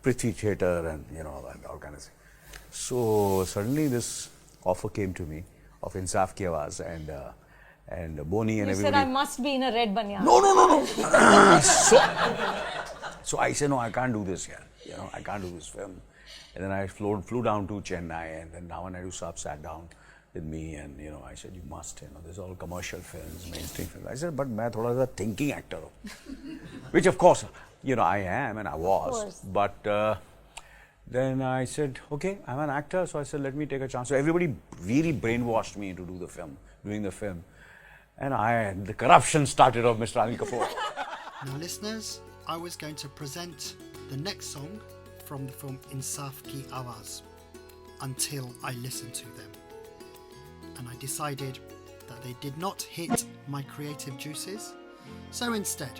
Prithvi Theatre and, all kind of thing. So suddenly this offer came to me of Insaf Ki Awaaz and Boni and everybody. You said I must be in a red banyan. No. So I said, no, I can't do this here. I can't do this film. And then I flew down to Chennai, and then Navan Naidu Saab sat down with me, and I said, you must, there's all commercial films, mainstream films. I said, but मैं थोड़ा सा thinking actor हूँ, which of course, I am and I was. But then I said, okay, I'm an actor, so I said, let me take a chance. So everybody really brainwashed me to do the film, doing the film. And the corruption started of Mr. Anil Kapoor. Now, listeners, I was going to present the next song from the film Insaf Ki Awaaz until I listened to them. And I decided that they did not hit my creative juices. So instead,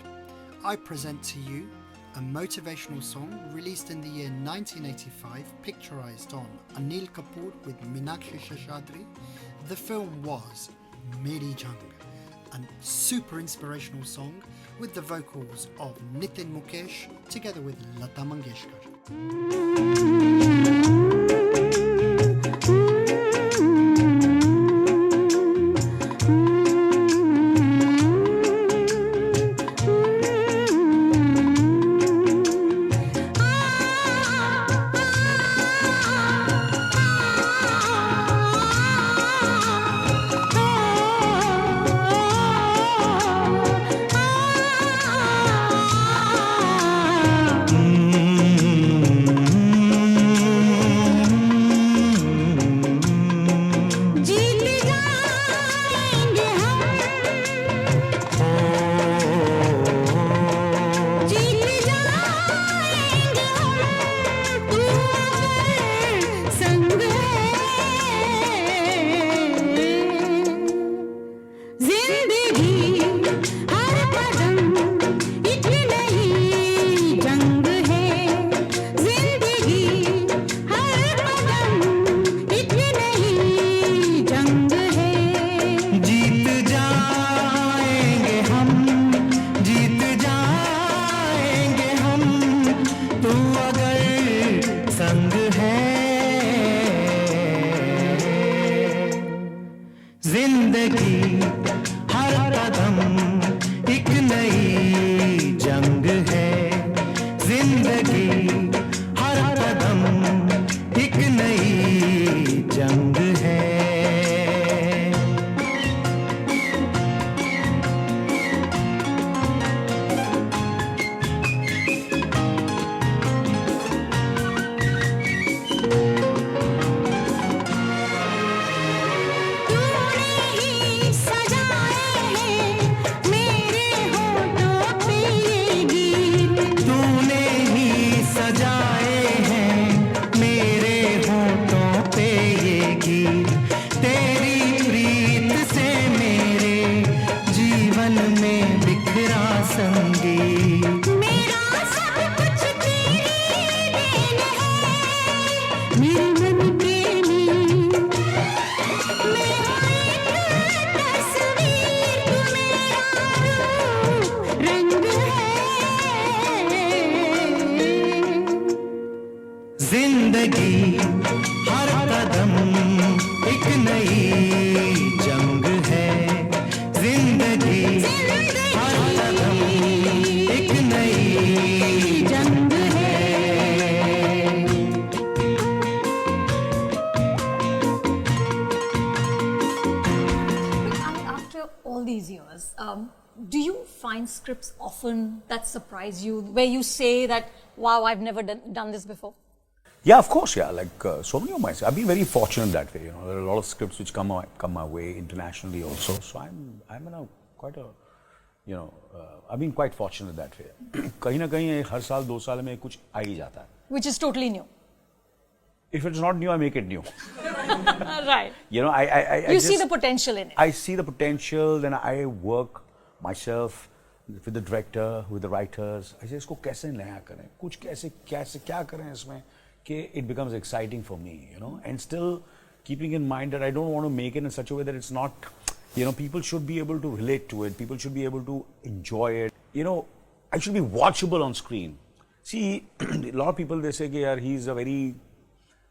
I present to you a motivational song released in the year 1985, picturized on Anil Kapoor with Meenakshi Seshadri. The film was Meri Jung, a super inspirational song with the vocals of Nitin Mukesh together with Lata Mangeshkar. After all these years, do you find scripts often that surprise you, where you say that, wow, I've never done this before? Yeah, of course, yeah. Like so many of my, I've been very fortunate that way. You know, there are a lot of scripts which come my way internationally also. So I'm in a quite a, you know, I've been quite fortunate that way. कहीं ना कहीं हर साल 2 साल में कुछ आ ही जाता है. Which is totally new. If it's not new, I make it new. Right. You know, I you just see the potential in it. I see the potential, then I work myself with the director, with the writers. I say इसको कैसे नया करें, कुछ कैसे क्या करें इसमें कि it becomes exciting for me, you know, and still keeping in mind that I don't want to make it in such a way that it's not, you know, people should be able to relate to it, people should be able to enjoy it, you know, I should be watchable on screen. See, a lot of people they say कि यार he's a very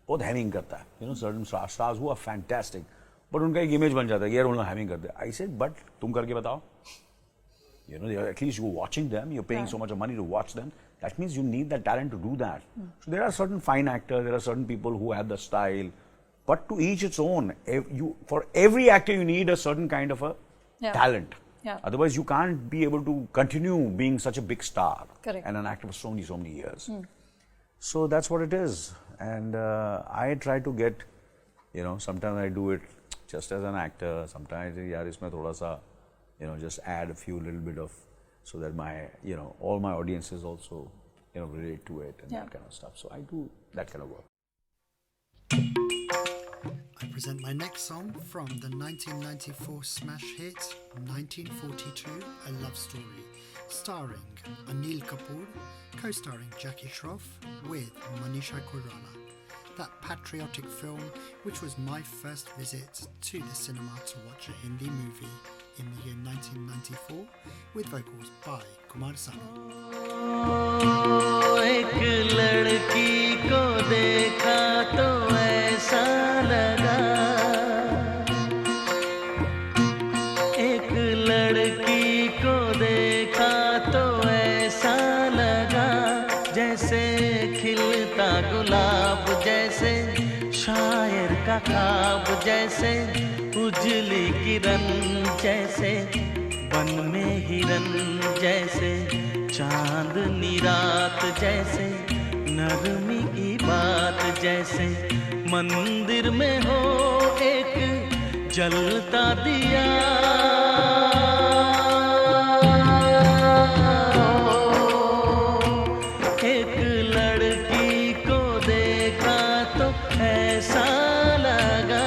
बहुत having करता है, you know, certain stars who are fantastic, but उनका एक image बन जाता है कि यार उन्होंने हैविंग करते हैं. I said, but तुम करके बताओ. You know, at least you're watching them, you're paying so much of money to watch them. That means you need that talent to do that. So there are certain fine actors, there are certain people who have the style, but to each its own. For every actor, you need a certain kind of a talent. Yeah. Otherwise, you can't be able to continue being such a big star. Correct. And an actor for so many years. So that's what it is. And I try to get, you know, sometimes I do it just as an actor. Sometimes, yaar, isme thoda sa, you know, just add a few little bit of, so that my, you know, all my audiences also, you know, relate to it and that kind of stuff. So I do that kind of work. I present my next song from the 1994 smash hit 1942, A Love Story, starring Anil Kapoor, co-starring Jackie Shroff with Manisha Koirala. that patriotic film which was my first visit to the cinema to watch a Hindi movie in the year 1994 with vocals by Kumar Sanu. एक लड़की को देखा तो ऐसा लगा, एक लड़की को देखा तो ऐसा लगा, जैसे खिलता गुलाब, जैसे शायर का ख्वाब, जैसे उजली किरण, जैसे वन में हिरन, जैसे चांदनी रात, जैसे नरमी की बात, जैसे मंदिर में हो एक जलता दिया, एक लड़की को देखा तो ऐसा लगा.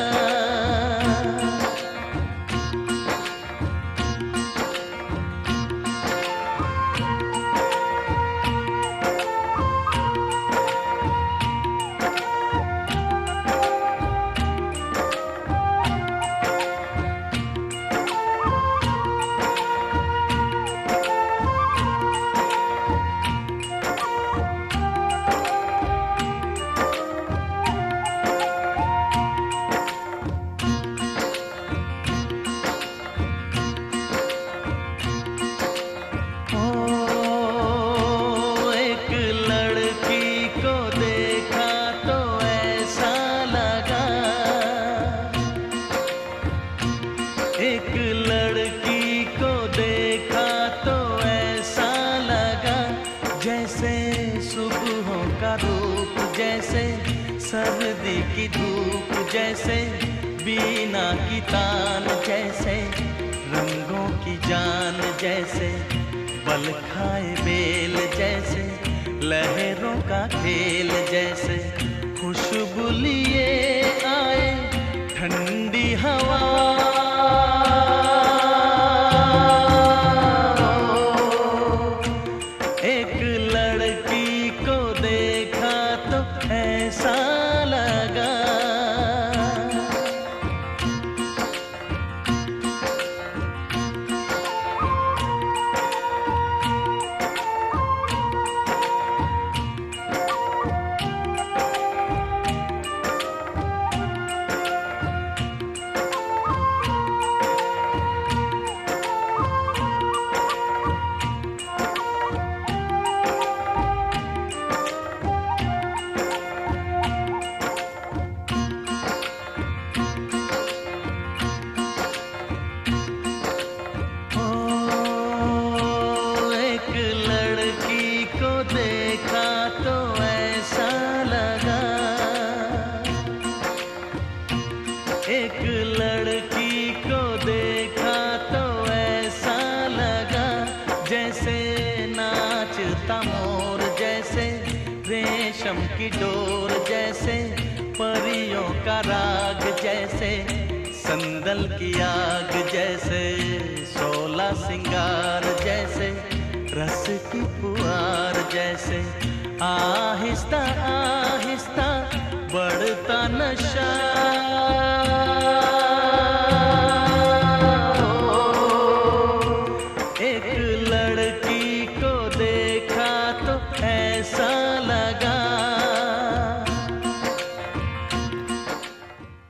सर्दी की धूप, जैसे बीना की तान, जैसे रंगों की जान, जैसे बल खाए बेल, जैसे लहरों का खेल, जैसे खुशबू लिए आए ठंडी हवा, एक लड़की को देखा तो ऐसा लगा. एक लड़की को देखा तो ऐसा लगा, जैसे नाचता मोर, जैसे रेशम की डोर, जैसे परियों का राग, जैसे संदल की आग, जैसे सोला सिंगार, जैसे रस की फुहार, जैसे आहिस्ता आहिस्ता बढ़ता नशा, एक लड़की को देखा तो ऐसा लगा.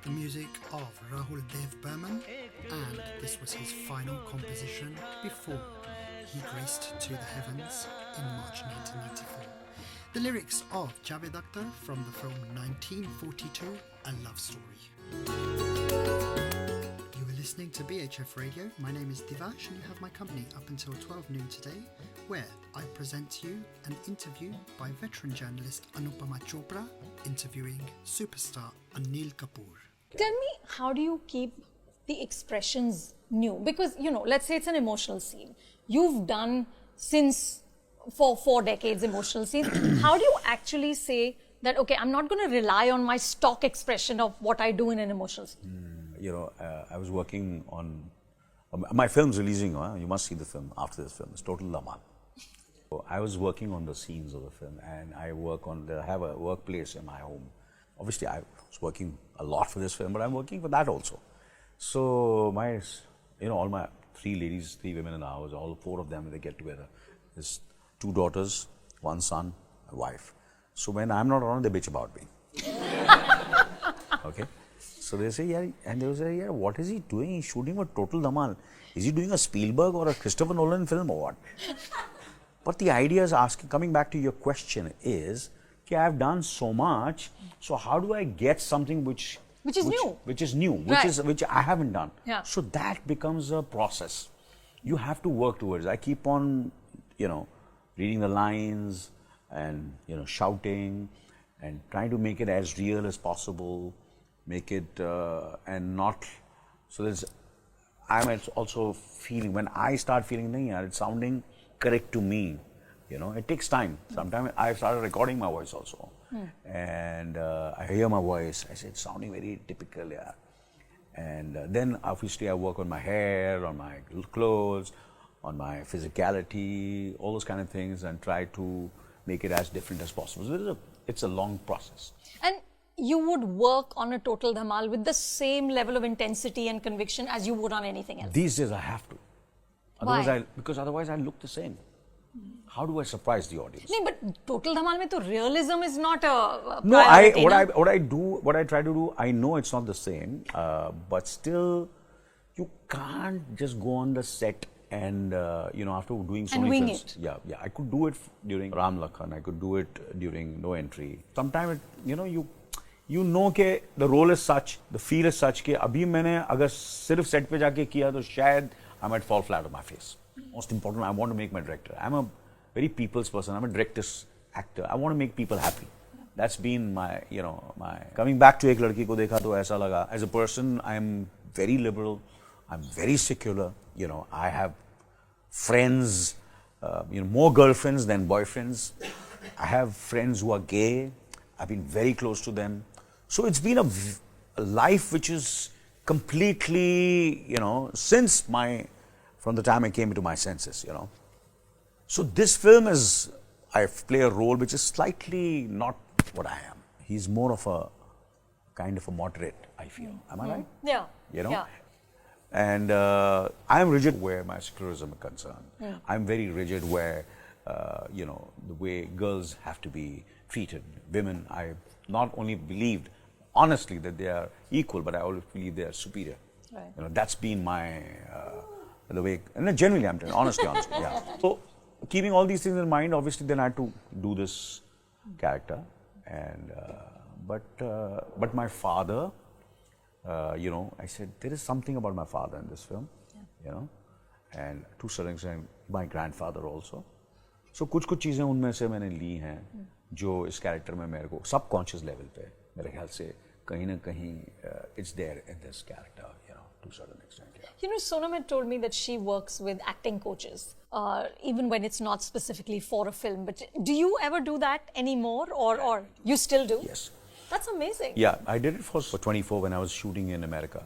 The music of Rahul Dev Burman, and this was his final composition before he graced to the heavens in March 1994. The lyrics of Javed Akhtar from the film 1942, A Love Story. You were listening to BHF Radio. My name is Divash and you have my company up until 12 noon today, where I present to you an interview by veteran journalist Anupama Chopra interviewing superstar Anil Kapoor. Tell me, how do you keep the expressions new? Because, you know, let's say it's an emotional scene. You've done since for 4 decades emotional scenes. How do you actually say that, okay, I'm not going to rely on my stock expression of what I do in an emotional scene? You know, I was working on my film's releasing. You must see the film after this film. It's total Lamal. So I was working on the scenes of the film, and I have a workplace in my home. obviously I was working a lot for this film, but I'm working for that also. So my, all my 3 ladies, 3 women in the house, all 4 of them, they get together. There's 2 daughters, 1 son, a wife. So when I'm not around, they bitch about me. Okay? So they say, yeah, and they say, yeah, what is he doing? He's shooting a total dhamal. Is he doing a Spielberg or a Christopher Nolan film or what? But the idea is coming back to your question is, okay, I've done so much, so how do I get something which is new, which I haven't done. Yeah. So that becomes a process. You have to work towards it. I keep on, reading the lines and, shouting and trying to make it as real as possible, make it and not, so I'm also feeling, when I start feeling, it's sounding correct to me. It takes time. Sometimes I started recording my voice also. And I hear my voice, I say, it's sounding very typical, yeah. And then obviously I work on my hair, on my clothes, on my physicality, all those kind of things, and try to make it as different as possible. So it's a long process. And you would work on a total dhamal with the same level of intensity and conviction as you would on anything else? These days I have to. Why? Because otherwise I look the same. How do I surprise the audience? No, but total dhamal mein to realism is not a No, priority, what I try to do, I know it's not the same, but still, you can't just go on the set and after doing so many wing films. it. Yeah, I could do it during Ram Lakhan, I could do it during No Entry. Sometimes you know कि the role is such, the feel is such कि अभी मैंने अगर सिर्फ set पे जाके किया तो शायद I might fall flat on my face. Most important, I want to make my director. I'm a very people's person. I'm a director's actor. I want to make people happy. That's been my, my... Coming back to Ek Ladki Ko Dekha To Aisa Laga, as a person, I'm very liberal. I'm very secular. I have friends, more girlfriends than boyfriends. I have friends who are gay. I've been very close to them. So it's been a life which is completely, from the time I came into my senses, So this film is, I play a role which is slightly not what I am. He's more of a kind of a moderate, I feel. Am I right? Yeah. Yeah. And I'm rigid where my secularism is concerned. I'm very rigid where, the way girls have to be treated. Women, I not only believed, honestly, that they are equal, but I always believe they are superior. Right. That's been my, the way, and genuinely I'm telling, honestly, yeah. So, keeping all these things in mind, obviously, then I had to do this character. And, but my father, I said, there is something about my father in this film, and to a certain extent, my grandfather also. So, कुछ चीजें उनमें से मैंने ली हैं, जो इस character में मेरे को subconscious level पे, मेरे ख्याल से कहीं ना कहीं it's there in this character, to a certain extent. Yeah. Sonam had told me that she works with acting coaches, even when it's not specifically for a film. But do you ever do that anymore, or you still do? Yes. That's amazing. Yeah, I did it for 24 when I was shooting in America,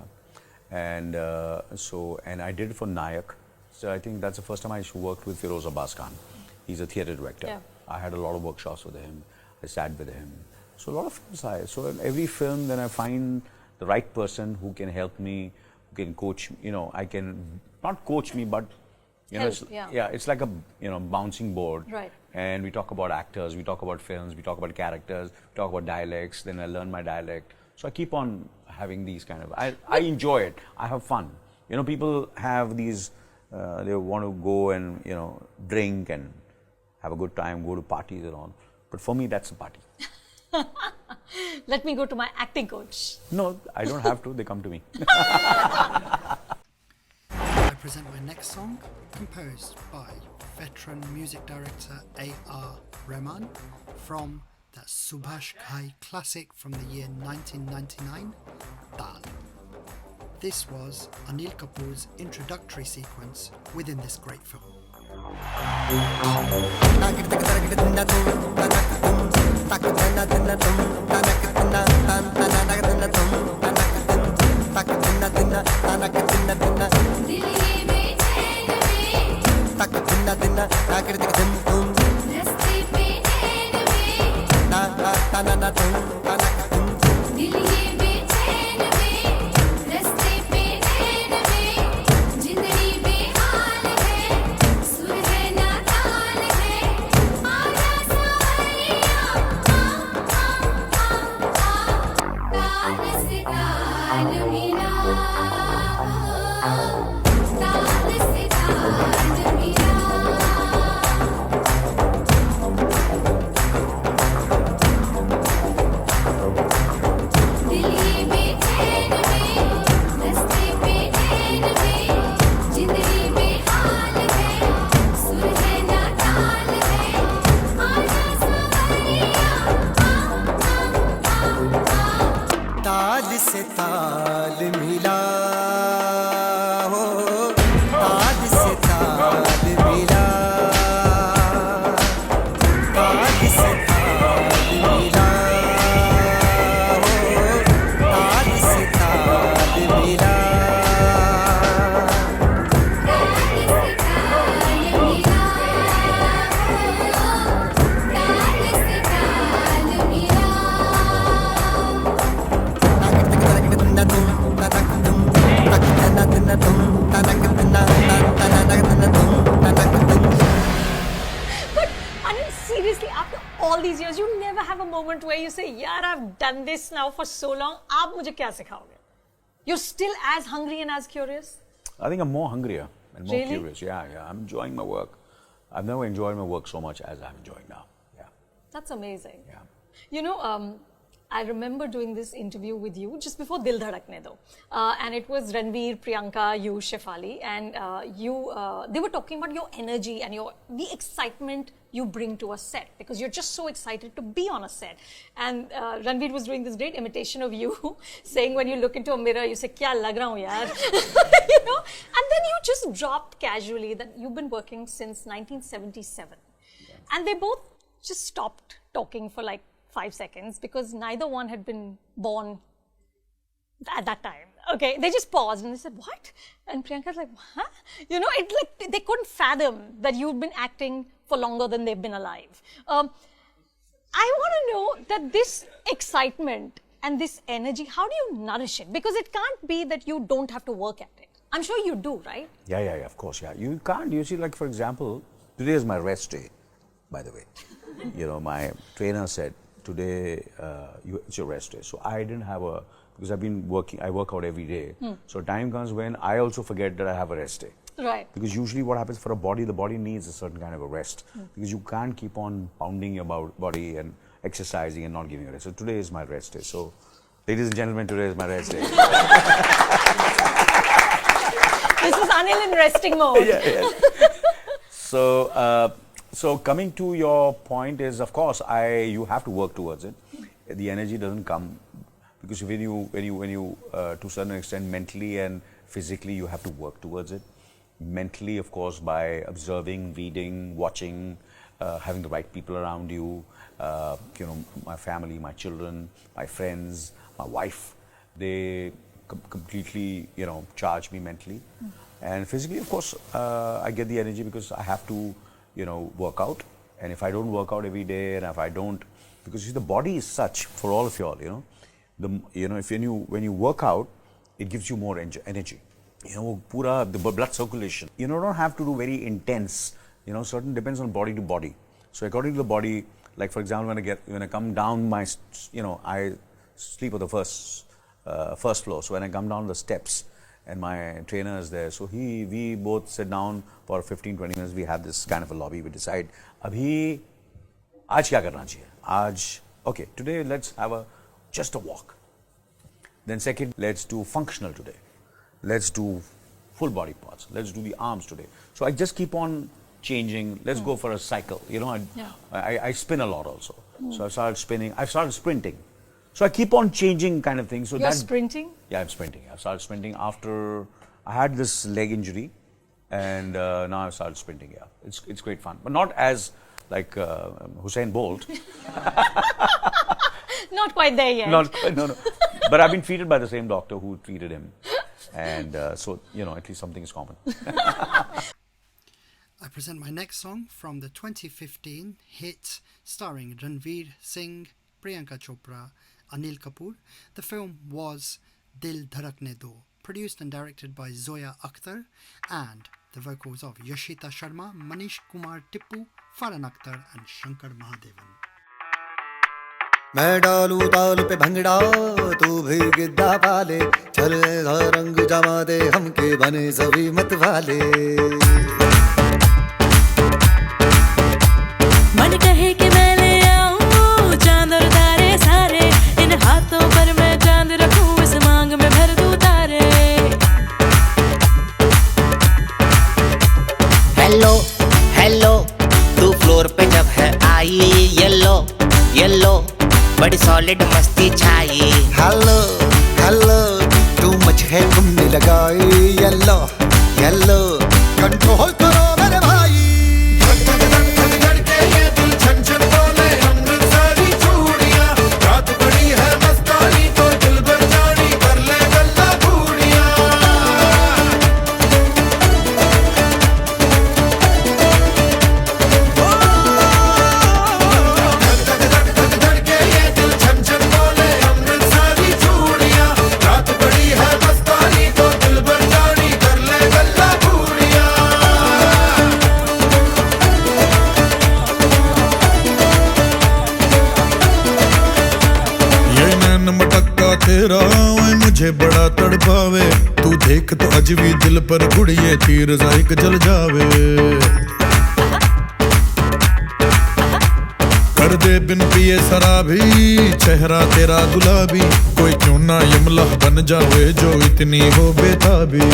and and I did it for Nayak. So I think that's the first time I worked with Firoz Abbas Khan. He's a theatre director. Yeah. I had a lot of workshops with him. I sat with him. So a lot of films So in every film, then I find the right person who can help me, who can coach. I can not coach me, but Help, it's like a bouncing board. Right. And we talk about actors, we talk about films, we talk about characters, we talk about dialects. Then I learn my dialect. So I keep on having these kind of. I enjoy it. I have fun. People have these. They want to go and drink and have a good time, go to parties and all. But for me, that's a party. Let me go to my acting coach. No, I don't have to. They come to me. I present my next song, composed by veteran music director A.R. Rahman from that Subhash Ghai classic from the year 1999, Dal. This was Anil Kapoor's introductory sequence within this great film. ताल से ताल मिला हो, ताल से ताल मिला, ताल से ताल मिला हो, ताल से ताल मिला। But Anil, seriously, after all these years, you never have a moment where you say, "Yeah, I've done this now for so long. आप मुझे क्या सिखाओगे?" You're still as hungry and as curious. I think I'm more hungrier and more Really? curious. Yeah. I'm enjoying my work. I've never enjoyed my work so much as I'm enjoying now. Yeah. That's amazing. Yeah. You know, I remember doing this interview with you just before Dil Dhadakne Do. And it was Ranveer, Priyanka, you, Shefali, and they were talking about your energy and the excitement you bring to a set, because you're just so excited to be on a set. And Ranveer was doing this great imitation of you, saying when you look into a mirror, you say, "Kya lag raha hu yaar?" You know? And then you just dropped casually that you've been working since 1977. And they both just stopped talking for like 5 seconds because neither one had been born at that time. Okay, they just paused and they said, "What?" And Priyanka's like, "Huh?" You know, it like they couldn't fathom that you've been acting for longer than they've been alive. I want to know that this excitement and this energy, how do you nourish it? Because it can't be that you don't have to work at it. I'm sure you do, right? Yeah, of course, yeah. You can't. You see, like, for example, today is my rest day, by the way. You know, my trainer said, today it's your rest day. So I didn't have because I've been working, I work out every day. So time comes when I also forget that I have a rest day. Right. Because usually what happens for a body, the body needs a certain kind of a rest. Because you can't keep on pounding your body and exercising and not giving a rest. So today is my rest day. So, ladies and gentlemen, today is my rest day. This is Anil in resting mode. Yeah. So coming to your point is, of course, you have to work towards it. The energy doesn't come because when you to a certain extent mentally and physically you have to work towards it. Mentally, of course, by observing, reading, watching, having the right people around you. You know, my family, my children, my friends, my wife. They completely, you know, charge me mentally. And physically, of course, I get the energy because I have to, you know, work out. And if I don't work out every day, and if I don't, because you see, the body is such for all of y'all, you know, when you work out, it gives you more energy. You know, the blood circulation. You don't have to do very intense. You know, certain depends on body to body. So according to the body, like for example, when I come down I sleep on the first floor. So when I come down the steps, and my trainer is there, so we both sit down for 15-20 minutes. We have this kind of a lobby. We decide, आज क्या करना चाहिए? Okay, today let's have just a walk. Then second, let's do functional today. Let's do full body parts. Let's do the arms today. So I just keep on changing. Let's go for a cycle. You know, I spin a lot also. So I started spinning. I started sprinting. So I keep on changing kind of things. So You're sprinting? Yeah, I'm sprinting. I started sprinting after I had this leg injury, and now I've started sprinting. Yeah, it's great fun, but not as like Usain Bolt. Not quite there yet. No. But I've been treated by the same doctor who treated him, and so you know, at least something is common. I present my next song from the 2015 hit starring Ranveer Singh, Priyanka Chopra, Anil Kapoor. The film was Dil Dhadakne Do, produced and directed by Zoya Akhtar, and the vocals of Yashita Sharma, Manish Kumar Tippu, Farhan Akhtar and Shankar Mahadevan. मैं डालू ताल पे भंगड़ा तू भी गिद्दा पाले चल ऐसा रंग जमा दे हमके बने सभी मत वाले मन कहे कि मैं ले आऊं चांद और तारे सारे इन हाथों पर मैं चांद रखूं इस मांग में भर दूं तारे हेलो हेलो तू फ्लोर पे जब है आई येलो येलो बड़ी सॉलिड मस्ती छाई हेलो हेलो तू मच है तुमने लगाई येलो येलो कंट्रोल करो मेरे भाई धक धक धक धक धड़के ये दिल छन छन बोले अमृतसरी चूड़ियां रात बड़ी है मस्तानी तो दिल भर जानी कर ले गल्ला घूड़ियां धक धक धक धक धड़के ये दिल छन छन बोले अमृतसरी चूड़ियां रात बड़ी है मस्तानी तो दिल भर जानी कर ले गल्ला घूड़ियां ये नैन मटक्का तेरा ओए मुझे बड़ा तड़पावे तू देख तो अज भी दिल पर गुड़िए तीर जाइक जल जावे कर दे बिन पिए शराबी चेहरा तेरा गुलाबी कोई क्यों ना यमला बन जावे जो इतनी हो बेताबी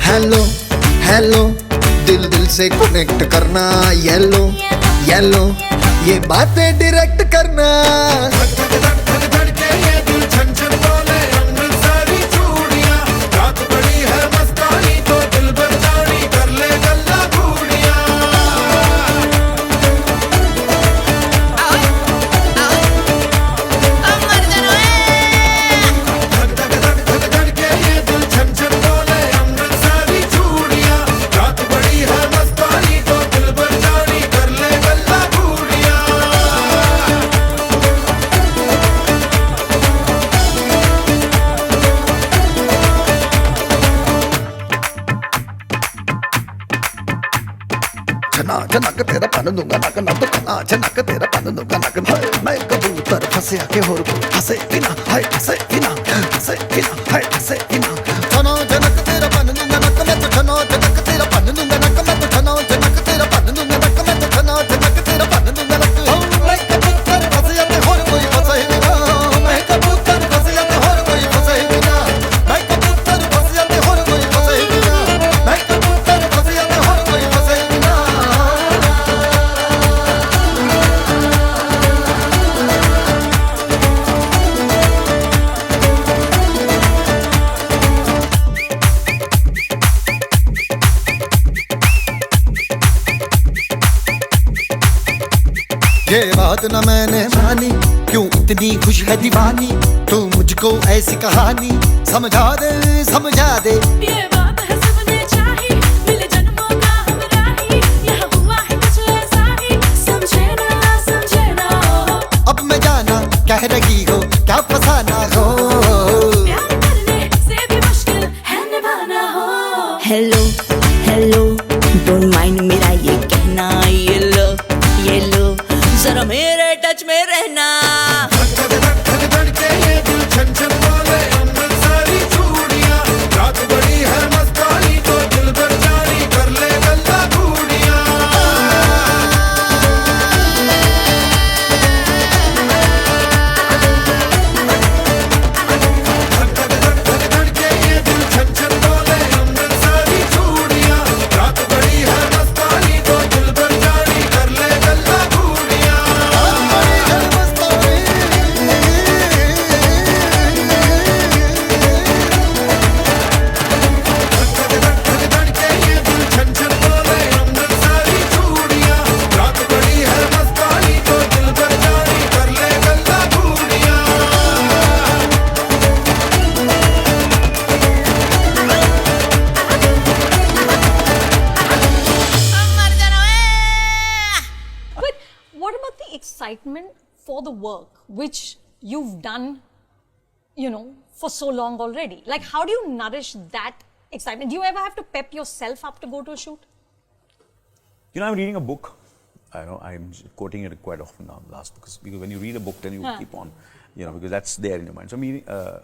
हेलो हेलो दिल दिल से कनेक्ट करना येलो येलो ये बातें डायरेक्ट करना धक धक धक धक धड़के ये दिल छन छन बोले अमृतसरी चूड़ियां रात बड़ी है मस्तानी तो दिल भर जानी कर ले गल्ला घूड़ियां धक धक धक धक धड़के ये दिल छन छन बोले अमृतसरी चूड़ियां रात बड़ी है मस्तानी तो दिल भर जानी कर ले गल्ला घूड़ियां छना छनक तेरा पन दूंगा नक न तो खना छनक तेरा पन दूंगा नक हाय मैं कबूतर फंसे आके होर को हंसे बिना हाय हंसे बिना हंसे बिना हाय हंसे बिना छनो छनक तेरा पन दूंगा नक मैं तो छनो छनक तेरा पन दूंगा नक मैं तो छनो छनक तेरा पन दूंगा नक मैं तो छनो छनक तेरा पन दूंगा नक मैं कबूतर फंसे आके होर कोई फंसे बिना मैं कबूतर फंसे आके होर कोई फंसे बिना मैं कबूतर फंसे आके होर कोई फंसे बिना मैं कबूतर फंसे आके होर कोई फंसे बिना ये बात न मैंने मानी क्यों इतनी खुश है दीवानी तू मुझको ऐसी कहानी समझा दे ये बात है सबने चाही मिले जन्मों का हमरा ही यहाँ हुआ है कुछ ऐसा ही समझे ना अब मैं जाना कह रही हो क्या फसाना हो प्यार करने से भी मुश्किल है निभाना हो हेलो हेलो डोंट माइंड मेरा ये कहना ये लो जरा मेरे टच में रहना धक धक धक धक धड़के ये दिल छन छन बोले अमृतसरी चूड़ियां रात बड़ी है मस्तानी तो दिल भर जानी कर ले गल्ला घूड़ियां धक धक धक धक धड़के ये दिल छन छन बोले अमृतसरी चूड़ियां रात बड़ी है मस्तानी तो दिल भर जानी कर ले गल्ला घूड़ियां excitement for the work which you've done, you know, for so long already? Like, how do you nourish that excitement? Do you ever have to pep yourself up to go to a shoot? You know, I'm reading a book I know I'm quoting it quite often now last because when you read a book then you keep on, because that's there in your mind. So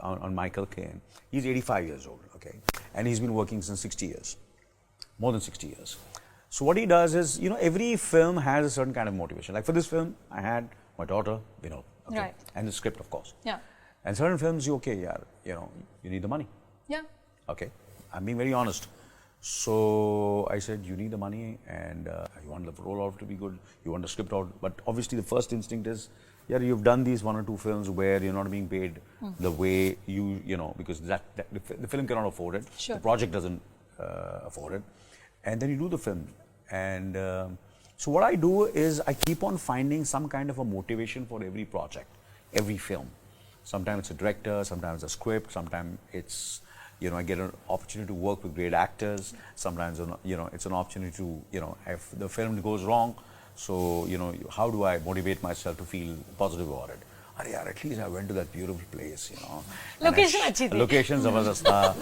on Michael Caine, he's 85 years old, okay, and he's been working since 60 years, more than 60 years. So what he does is, every film has a certain kind of motivation. Like for this film, I had my daughter, okay, Right. and the script, of course. Yeah. And certain films, you need the money. Yeah. Okay, I'm being very honest. So I said, you need the money, and you want the rollout to be good, you want the script out. But obviously, the first instinct is, you've done these 1 or 2 films where you're not being paid the way because the film cannot afford it. Sure. The project doesn't afford it. And then you do the film. And so what I do is I keep on finding some kind of a motivation for every project, every film. Sometimes it's a director, sometimes a script, sometimes it's, I get an opportunity to work with great actors. Sometimes, it's an opportunity to, if the film goes wrong, so, how do I motivate myself to feel positive about it? At least I went to that beautiful place, Location achhi thi. Location zabardast tha.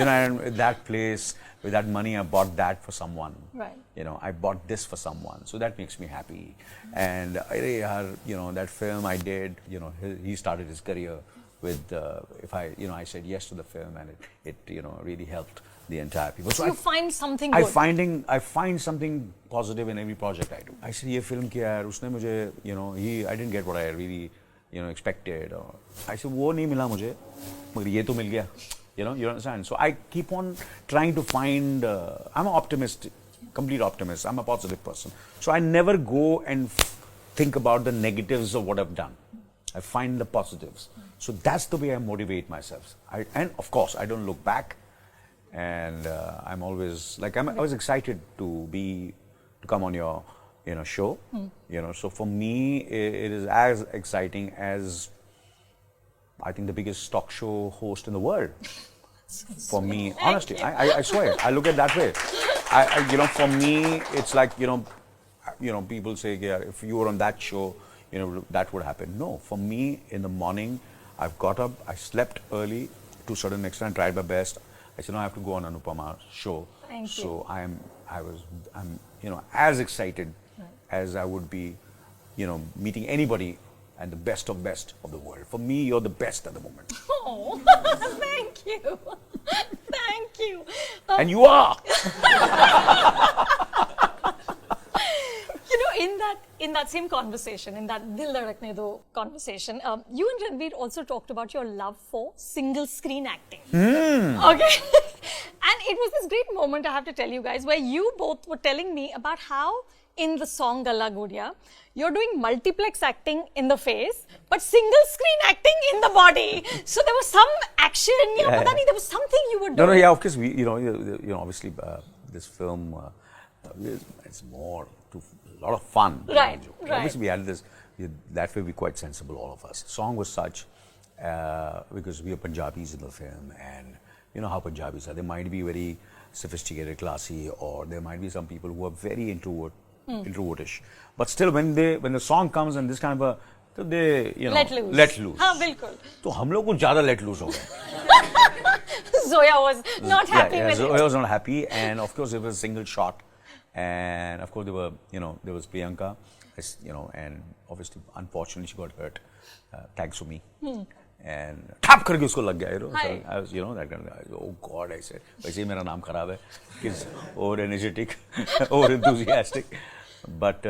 And that place, with that money, I bought that for someone. Right. I bought this for someone. So that makes me happy. And, that film I did, he started his career with, I said yes to the film, and it really helped the entire people. So you find something I good. I find something positive in every project I do. I said, ये film किया है, उसने मुझे, I didn't get what I really, expected. Or I said, वो नहीं मिला मुझे, मगर ये तो मिल गया. You understand? So I keep on trying to find, I'm an optimist, complete optimist. I'm a positive person. So I never go and think about the negatives of what I've done. I find the positives. So that's the way I motivate myself. And of course, I don't look back. And I'm always, I was excited to come on your, show. So for me, it is as exciting as, I think, the biggest talk show host in the world. For me, honestly, I swear, I look at it that way. For me, it's like, people say, if you were on that show, that would happen. No, for me, in the morning, I've got up, I slept early to a certain extent, tried my best. I said, no, I have to go on Anupama's show. Thank you. So I'm as excited as I would be, meeting anybody and the best of the world. For me, you're the best at the moment. Oh, thank you. Thank you. And you are. In that same conversation, in that Dil Dhadakne Do conversation, you and Ranveer also talked about your love for single screen acting. Okay. And it was this great moment, I have to tell you guys, where you both were telling me about how in the song Galla Gudiya, you're doing multiplex acting in the face, but single screen acting in the body. So there was some action, there was something you were doing. No, of course, obviously, this film, it's more to a lot of fun. Right. Obviously, we had this, that way we're quite sensible, all of us. The song was such, because we are Punjabis in the film, and you know how Punjabis are. They might be very sophisticated, classy, or there might be some people who are very introvertish. But still, when the song comes and this kind of a, so they, let loose. Let loose. हाँ, बिल्कुल. तो हम लोग कुछ ज़्यादा let loose हो गए. Zoya was not happy with Zoya was not happy, and of course it was a single shot, and of course there was Priyanka, and obviously unfortunately she got hurt, thanks to me, and tap करके उसको लग गया, I was that kind of guy. Oh God, I said, वैसे ही मेरा नाम खराब है, किस over energetic, over enthusiastic, but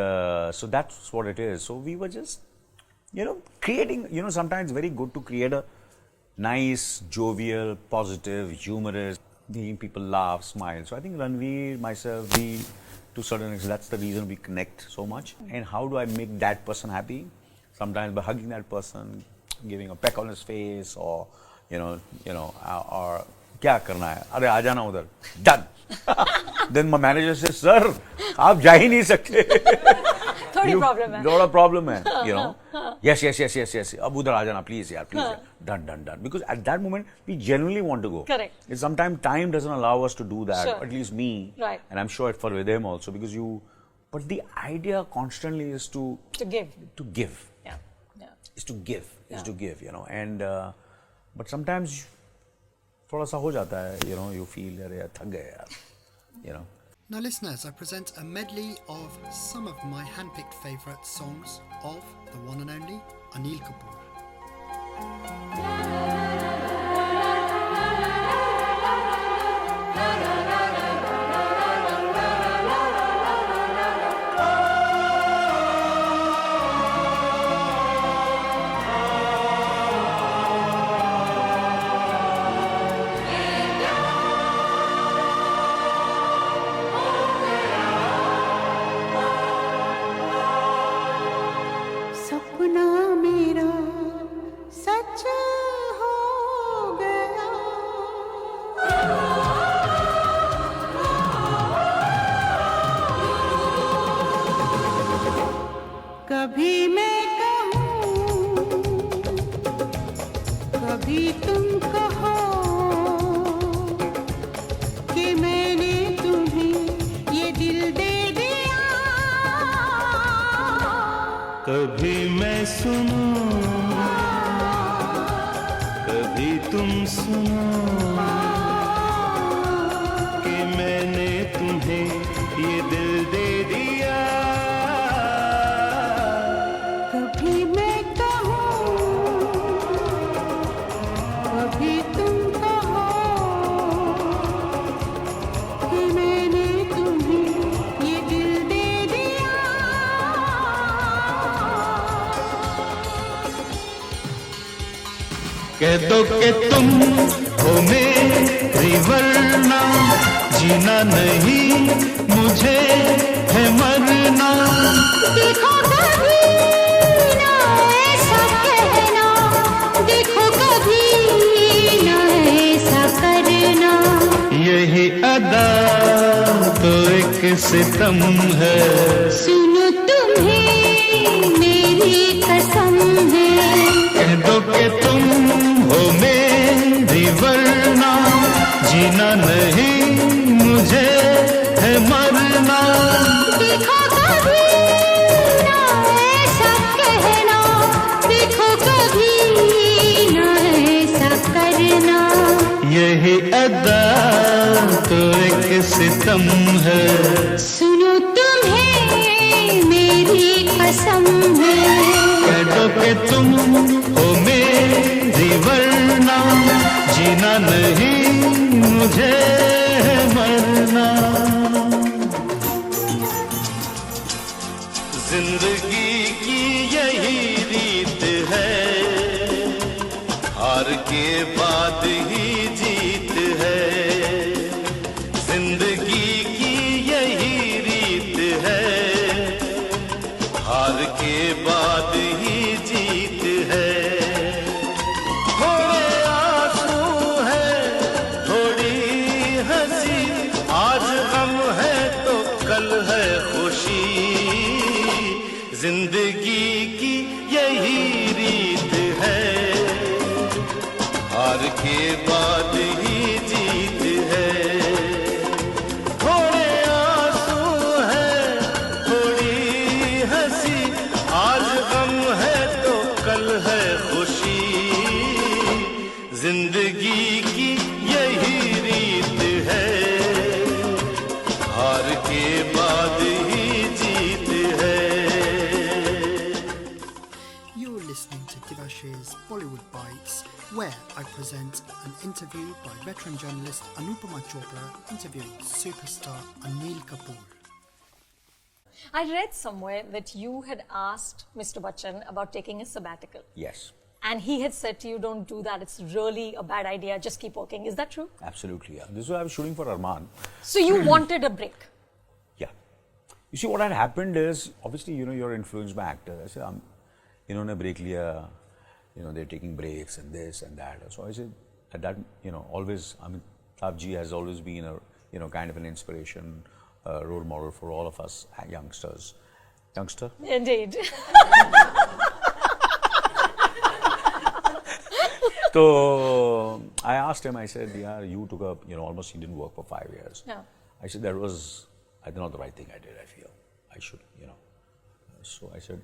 so that's what it is. So we were just creating, sometimes very good to create a nice, jovial, positive, humorous, making people laugh, smile. So I think Ranveer, myself, we, to a certain extent, that's the reason we connect so much. And how do I make that person happy? Sometimes by hugging that person, giving a peck on his face, or, or क्या करना है? अरे आ जाना उधर. Done. Then my manager says, sir, आप जा ही नहीं सकते. थोड़ी problem है. Lot of problem है, Yes. अब उधर आ जाना, please, please. Done. Because at that moment, we genuinely want to go. Correct. Sometimes time doesn't allow us to do that, Sure. at least me. Right. And I'm sure for them also, because but the idea constantly is to give. To give. Yeah. Is to give, and but sometimes थोड़ा सा हो जाता है, you feel, अरे थक गए यार, Now, listeners, I present a medley of some of my handpicked favourite songs of the one and only Anil Kapoor. सपना मेरा सच हो गया कभी मैं कहूँ कभी तुम कहो कि मैंने तुम्हें ये दिल दे दिया कभी मैं सुनूं कभी तुम सुनो कि मैंने तुम्हें ये दिल दे दिया कभी मैं कहूँ कभी तुम कहो कि मैंने तुम्हें ये दिल दे दिया कह दो कि तुम हो मेरी वरना जीना नहीं मुझे है मरना देखो कभी ना ऐसा कहना देखो कभी ना ऐसा करना यही अदा तो एक सितम है सुनो तुम्हें मेरी कसम है कह दो कि तुम हो मेरी वरना जीना नहीं मुझे है मरना देखो कभी ना ऐसा कहना देखो कभी ना ऐसा करना यही अदा तो एक सितम है सुनो तुम्हें मेरी कसम है कह दो कि तुम हो मेरी वरना जीना नहीं मुझे है मरना जिंदगी की यही रीत है हार के बाद ही जीत है जिंदगी की यही रीत है हार के बाद ही जीत है थोड़े आंसू है थोड़ी हंसी आज गम है तो कल है खुशी जिंदगी की यही रीत है हार के बाद ही जीत है थोड़े आंसू है थोड़ी हंसी आज गम है तो कल है खुशी जिंदगी की यही रीत है हार के बाद ही जीत है You're listening to Divash's Bollywood Bites, where I present an interview by veteran journalist Anupama Chopra interviewing superstar Anil Kapoor. I read somewhere that you had asked Mr. Bachchan about taking a sabbatical. Yes, And he had said to you, don't do that, it's really a bad idea, just keep working. Is that true? absolutely. Yeah. This is why I was shooting for Arman. So you wanted a break? Yeah. You see, what had happened is, obviously, you know, you're influenced by actors. I said, इन्होंने break लिया, you know, they're taking breaks and this and that. So I said, at that, you know, always, I mean, Sabji has always been a, you know, kind of an inspiration, role model for all of us youngsters. Youngster? Indeed. So I asked him, I said, yeah, you took up, you know, almost he didn't work for 5 years. Yeah. I said, that was, I don't know the right thing I did, I feel. I should, you know. So I said,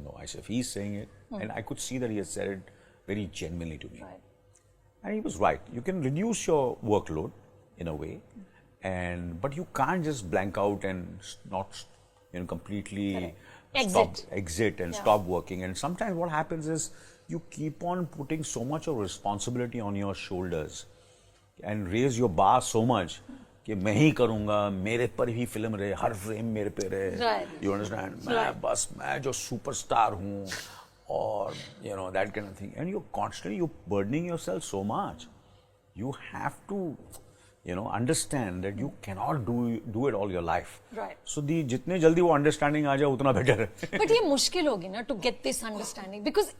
no. I said, if he's saying it, and I could see that he had said it very genuinely to me. Right. And he was right. You can reduce your workload in a way but you can't just blank out and not, completely exit and stop working. And sometimes what happens is you keep on putting so much of responsibility on your shoulders and raise your bar so much कि मैं ही करूँगा, मेरे पर ही film रहे, हर frame मेरे पे रहे, you understand? मैं जो superstar हूँ, or that kind of thing, and you're burdening yourself so much. You have to understand that you cannot do it all your life. Right. So जितने जल्दी वो understanding आ जाए उतना better है. But ये मुश्किल होगी ना to get this understanding, because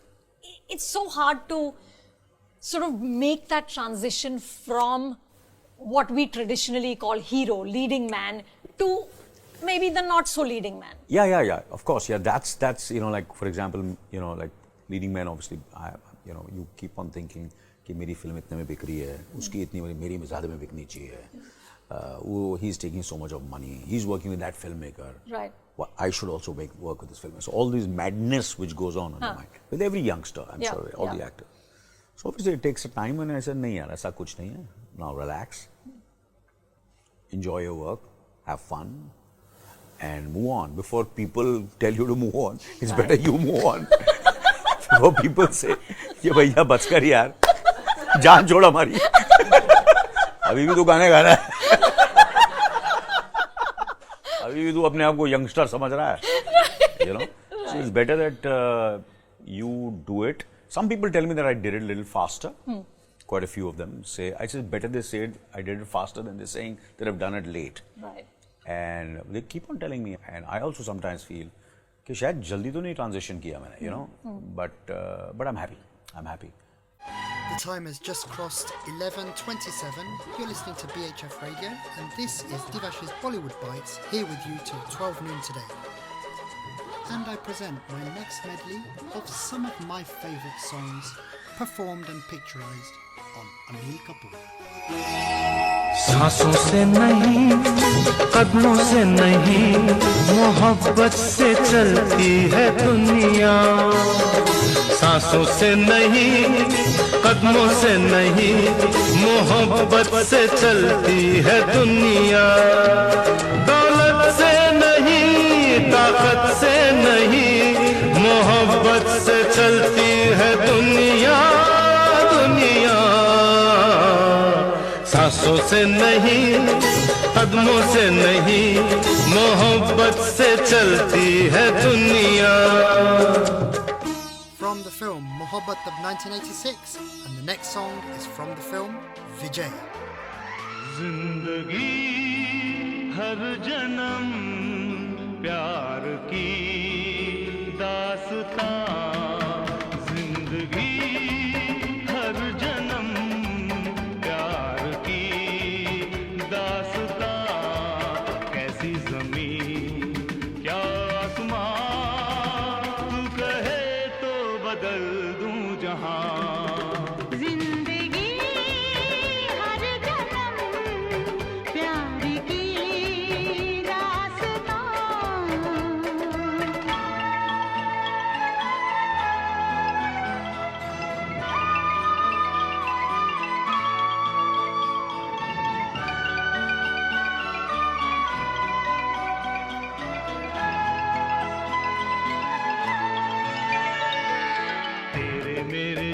it's so hard to sort of make that transition from what we traditionally call hero, leading man, to maybe the not so leading man. Yeah. Of course, yeah. That's like for example, like leading man. Obviously, you keep on thinking कि मेरी film इतने में बिक रही है, उसकी इतनी मेरी ज़्यादा में बिकनी चाहिए. He's taking so much of money. He's working with that filmmaker. Right. Well, I should also work with this filmmaker. So all these madness which goes on in the mind with every youngster, I'm sure, all the actors. So obviously it takes a time, and I said, नहीं यार, ऐसा कुछ नहीं है. Now relax, enjoy your work, have fun, and move on. Before people tell you to move on, it's better you move on. Before people say, ये भैया बच कर यार, जान छोड़ हमारी. अभी भी तू गाने गा रहा है. अभी भी तू अपने आप को यंगस्टर समझ रहा है. So it's better that you do it. Some people tell me that I did it a little faster. Quite a few of them say, I said better they say I did it faster than they're saying that I've done it late. Right. And they keep on telling me, and I also sometimes feel कि शायद जल्दी तो नहीं transition किया मैंने, but I'm happy. I'm happy. The time has just crossed 11:27. You're listening to BHF Radio, and this is Divash's Bollywood Bites, here with you till 12 noon today. And I present my next medley of some of my favourite songs, performed and picturized on Anil Kapoor. सांसों से नहीं, कदमों से नहीं, मोहब्बत से चलती है दुनिया. सांसों से नहीं, कदमों से नहीं, मोहब्बत से चलती है दुनिया. दौलत से नहीं, ताकत से नहीं, मोहब्बत से चलती है दुनिया. सांसों से नहीं, कदमों से नहीं, मोहब्बत से चलती है दुनिया. From the film Mohabbat of 1986, and the next song is from the film Vijay. जिंदगी हर जन्म प्यार की दास्तां. जिंदगी हर जन्म प्यार की दास्तां. कैसी ज़मीन क्या आसमां, तू कहे तो बदल दूं जहां.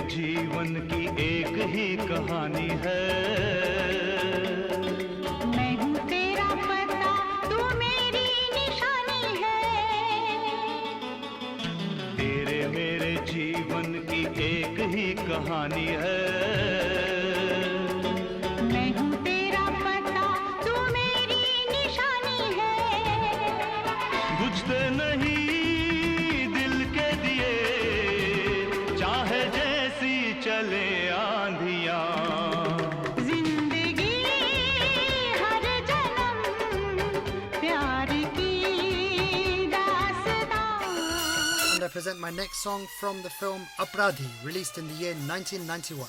जीवन की एक ही कहानी है. मैं हूँ तेरा पता, तू मेरी निशानी है. तेरे मेरे जीवन की एक ही कहानी है. मैं हूँ तेरा पता, तू मेरी निशानी है. बुझते नहीं चले आंधियां. जिंदगी हर जन्म प्यार की दास्तां. And I present my next song from the film Apradhi, released in the year 1991.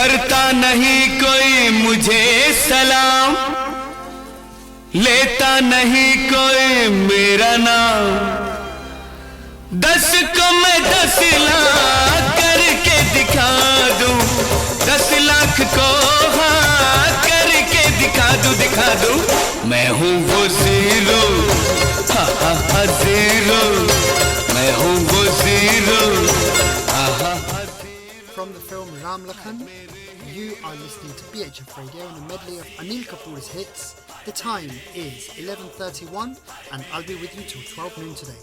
करता नहीं कोई मुझे सलाम, लेता नहीं कोई मेरा नाम। 10 को मैं 10 लाख करके दिखा दूं, 10 लाख को हाँ करके दिखा दूं। मैं हूँ वो ज़ीरो, हा हा हा ज़ीरो, मैं हूँ वो ज़ीरो, हा हा हा। From the film Ram Lakhan, you are listening to BHF Radio and a medley of Anil Kapoor's hits. The time is 11:31 and I'll be with you till 12 noon today.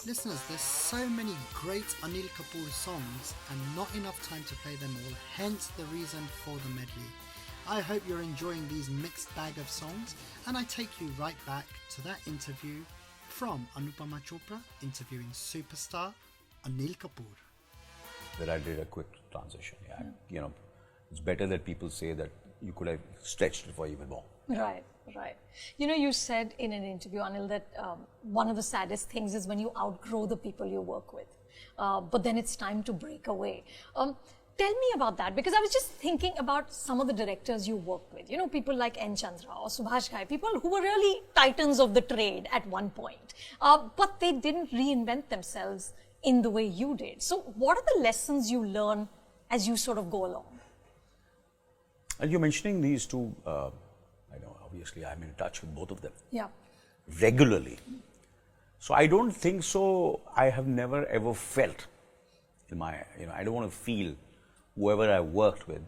Listeners, there's so many great Anil Kapoor songs and not enough time to play them all, hence the reason for the medley. I hope you're enjoying these mixed bag of songs and I take you right back to that interview from Anupama Chopra interviewing superstar Anil Kapoor. That I did a quick transition. Yeah, you know, it's better that people say that you could have stretched it for even more. Right, right. You know, you said in an interview, Anil, that one of the saddest things is when you outgrow the people you work with. But then it's time to break away. Tell me about that, because I was just thinking about some of the directors you worked with. You know, people like N. Chandra or Subhash Ghai, people who were really titans of the trade at one point. But they didn't reinvent themselves in the way you did. So what are the lessons you learn as you sort of go along? And you're mentioning these two, I know obviously I'm in touch with both of them. Yeah. Regularly. So I don't think so, I have never ever felt in my, you know, I don't want to feel whoever I worked with,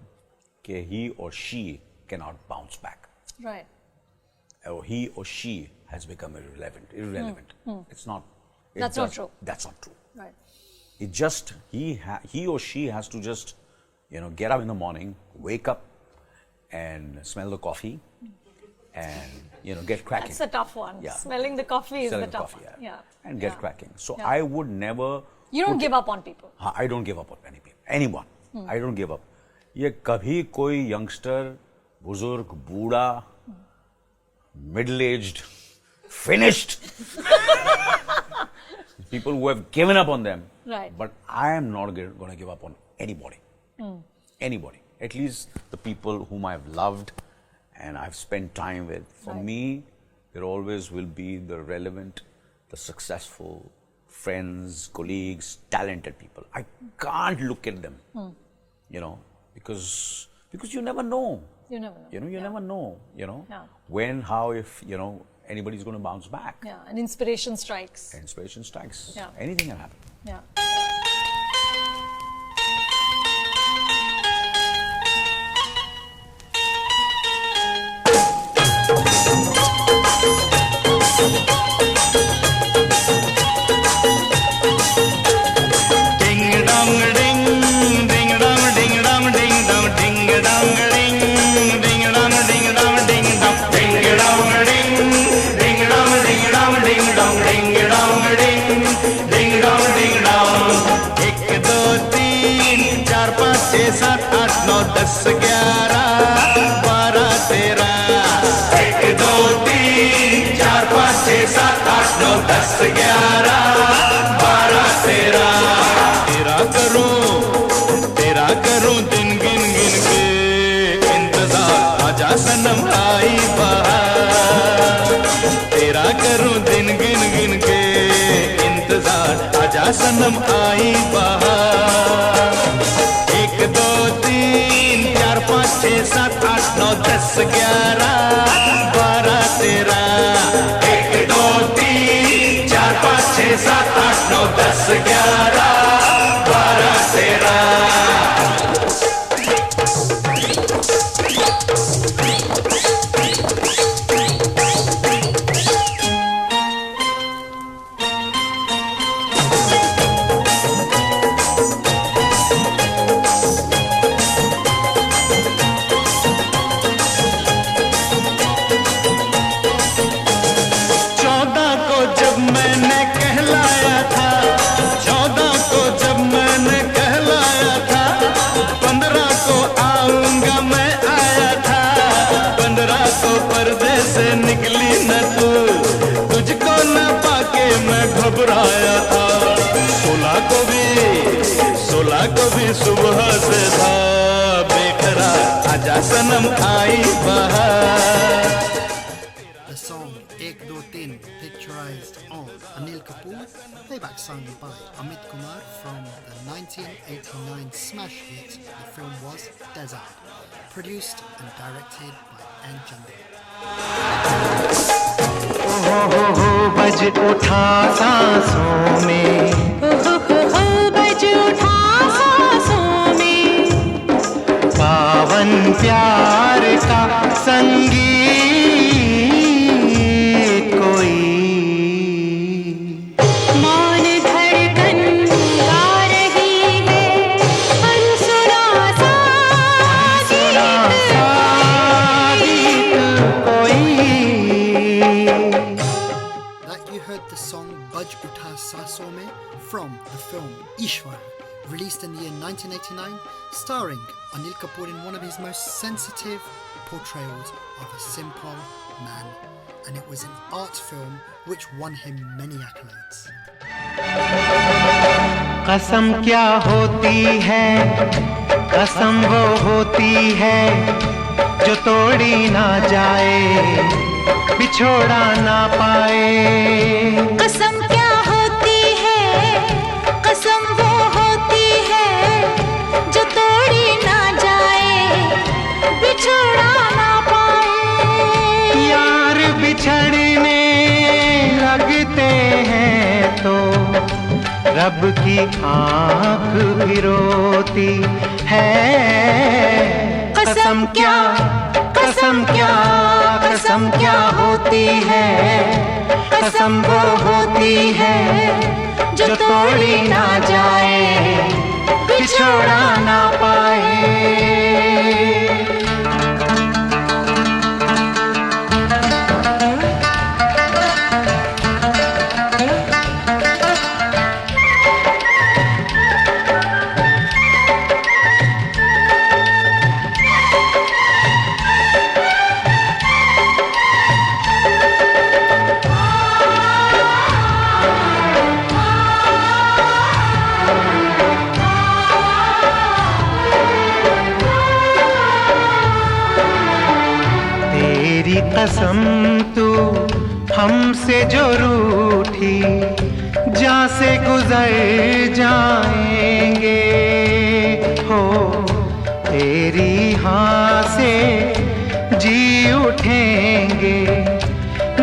okay, he or she cannot bounce back. Right. Or he or she has become irrelevant. It's not. That's not true. That's not true. Right. It just, he or she has to just, you know, get up in the morning, wake up and smell the coffee and, you know, get cracking. That's a tough one. Yeah. Smelling the coffee is the tough one. Yeah. Yeah. And get cracking. So Yeah. I would never... You don't give up on people. I don't give up on anyone. I don't give up. ये कभी कोई youngster, बुजुर्ग, बूढ़ा, middle-aged, finished, people who have given up on them. Right. But I am not going to give up on anybody. Anybody. At least the people whom I've loved and I've spent time with. For me, there always will be the relevant, the successful friends, colleagues, talented people. I can't look at them, you know, because you never know. You never know. You know, you never know, you know, Yeah. when, how, if, you know, anybody's going to bounce back. Yeah, and inspiration strikes. Inspiration strikes. Yeah. Anything can happen. Yeah. Ding dong ding, ding dong ding dong ding dong, ding dong ding, ding dong ding dong ding dong, ding dong ding, ding dong ding dong ding dong, ding dong ding, ding dong ding dong. 1 2 3 4 5 6 7 8 9 10 11 12 13. 1 2 3 4 5 6 7 8 9 10 11 12 13. तेरा करूं दिन गिन गिन के इंतजार, आजा सनम आई बहार। तेरा करूं दिन गिन गिन के इंतजार, आजा सनम आई बहार। 1 2 3 4 5 6 7 8 9 10 11 12 13। 1 2 3 4 5 6 7 8 9 10 11 12 13। घबराया था, 16 को भी सुबह से था बेकरार। सनम आई बहार. The song Ek Do Tin, picturized on Anil Kapoor, playback sung by Amit Kumar from the 1989 smash hit The Film Was Desert, produced and directed by ARJUN. बज उठा सांसों में, बज उठा सांसों में, पावन प्यार का संगीत कोई. मौन धड़कन गा रही है अनसुना सा गीत कोई. That you heard the song Baj Utha Saason Mein from the film Ishwar, released in the year 1989, starring Anil Kapoor in one of his most sensitive portrayals of a simple man. And it was an art film which won him many accolades. कसम क्या होती है, कसम वो होती है जो तोड़ी ना जाए, बिछोड़ा ना पाए. कसम क्या होती है, कसम वो होती है जो तोड़ी ना जाए, बिछोड़ा ना पाए. यार बिछड़ने लगते हैं तो रब की आँख भी रोती है. कसम क्या, कसम क्या, कसम क्या होती है, कसम वो होती है जो तोड़ी ना जाए, बिछोड़ा ना पाए. कसम तू हमसे जो रूठी, जा से गुजर जाएंगे हो, तेरी हाँ से जी उठेंगे,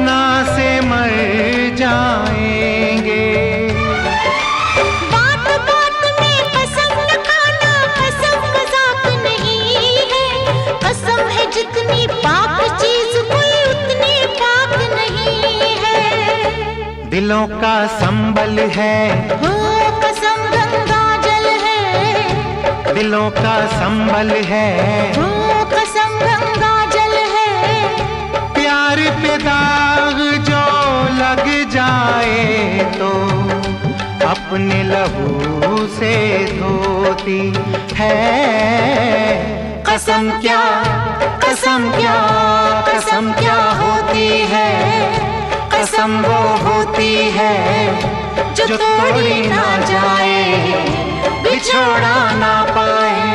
ना से मर जाएंगे. बात बात में कसम न खाना, कसम मजाक नहीं है, कसम है जितनी पाक चीज कोई उतनी पाक नहीं है. दिलों का संबल है, हो कसम गंगा जल है, दिलों का संबल है, हो कसम गंगा जल है. प्यार पे दाग जो लग जाए तो अपने लहू से धोती है. कसम क्या, कसम क्या, कसम क्या होती है, कसम वो होती है जो तोड़ी ना जाए, बिछोड़ा ना पाए.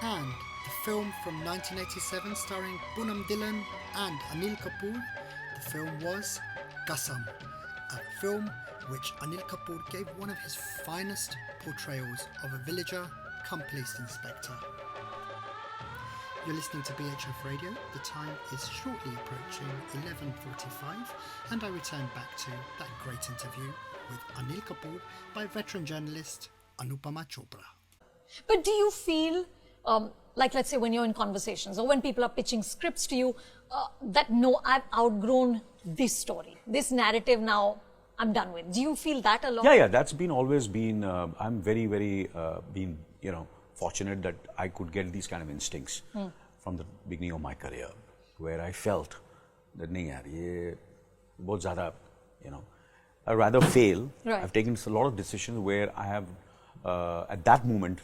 And the film from 1987 starring Poonam Dhillon and Anil Kapoor, the film was Kasam, a film which Anil Kapoor gave one of his finest portrayals of a villager come police inspector. You're listening to BHF Radio. The time is shortly approaching 11:45 and I return back to that great interview with Anil Kapoor by veteran journalist Anupama Chopra. But do you feel, like let's say when you're in conversations or when people are pitching scripts to you, that no, I've outgrown this story, this narrative now, I'm done with. Do you feel that a lot? Yeah, that's been always been, I'm very, been, fortunate that I could get these kind of instincts from the beginning of my career, where I felt that, nahi yaar, ye bahut zyada, I'd rather fail. Right. I've taken a lot of decisions where I have, at that moment,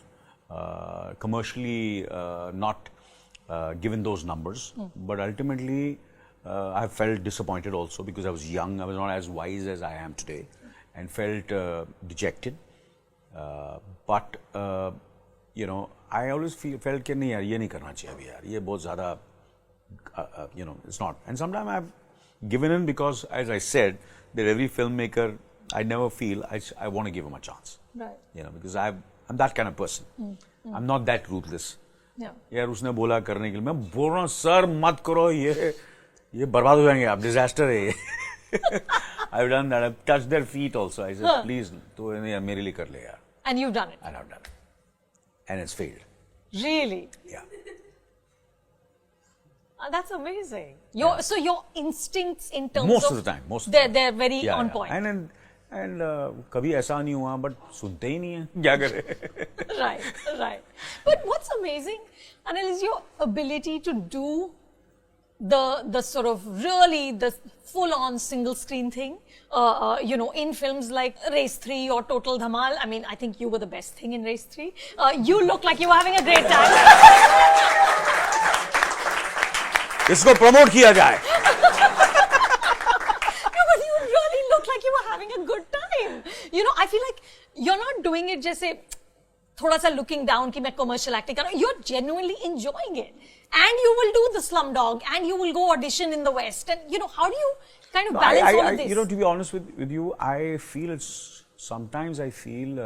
commercially not given those numbers. But ultimately, I felt disappointed also because I was young. I was not as wise as I am today, and felt dejected. But you know, I always felt कि नहीं यार ये नहीं करना चाहिए अभी यार, ये बहुत ज़्यादा you know, it's not. And sometimes I've given in because, as I said, that every filmmaker, I never feel I want to give him a chance. Right. You know, because I'm that kind of person. I'm not that ruthless. Yeah. यार उसने बोला करने के लिए, मैं बोल रहा हूँ सर मत करो, ये बर्बाद हो जाएंगे आप, disaster है ये. I've done that. I've touched their feet also. I said, please, तो मेरे लिए कर ले यार. And you've done it. And I've done it. And it's failed. Really? Yeah. That's amazing. So your instincts in terms most of the time, they're very on point. And कभी ऐसा नहीं हुआ, but सुनते ही नहीं हैं, क्या करें? Right. But what's amazing, Anil, is your ability to do the sort of really the full-on single screen thing. You know, in films like Race 3 or Total Dhamal. I mean, I think you were the best thing in Race 3. You look like you were having a great time. इसको promote किया जाए. No, but you really look like you were having a good time. You know, I feel like you're not doing it just say थोड़ा सा looking down कि मैं commercial acting कर रहा हूँ. You're genuinely enjoying it, and you will do the Slumdog, and you will go audition in the West, and you know, how do you kind of balance all of this? You know, to be honest with you, I feel sometimes I feel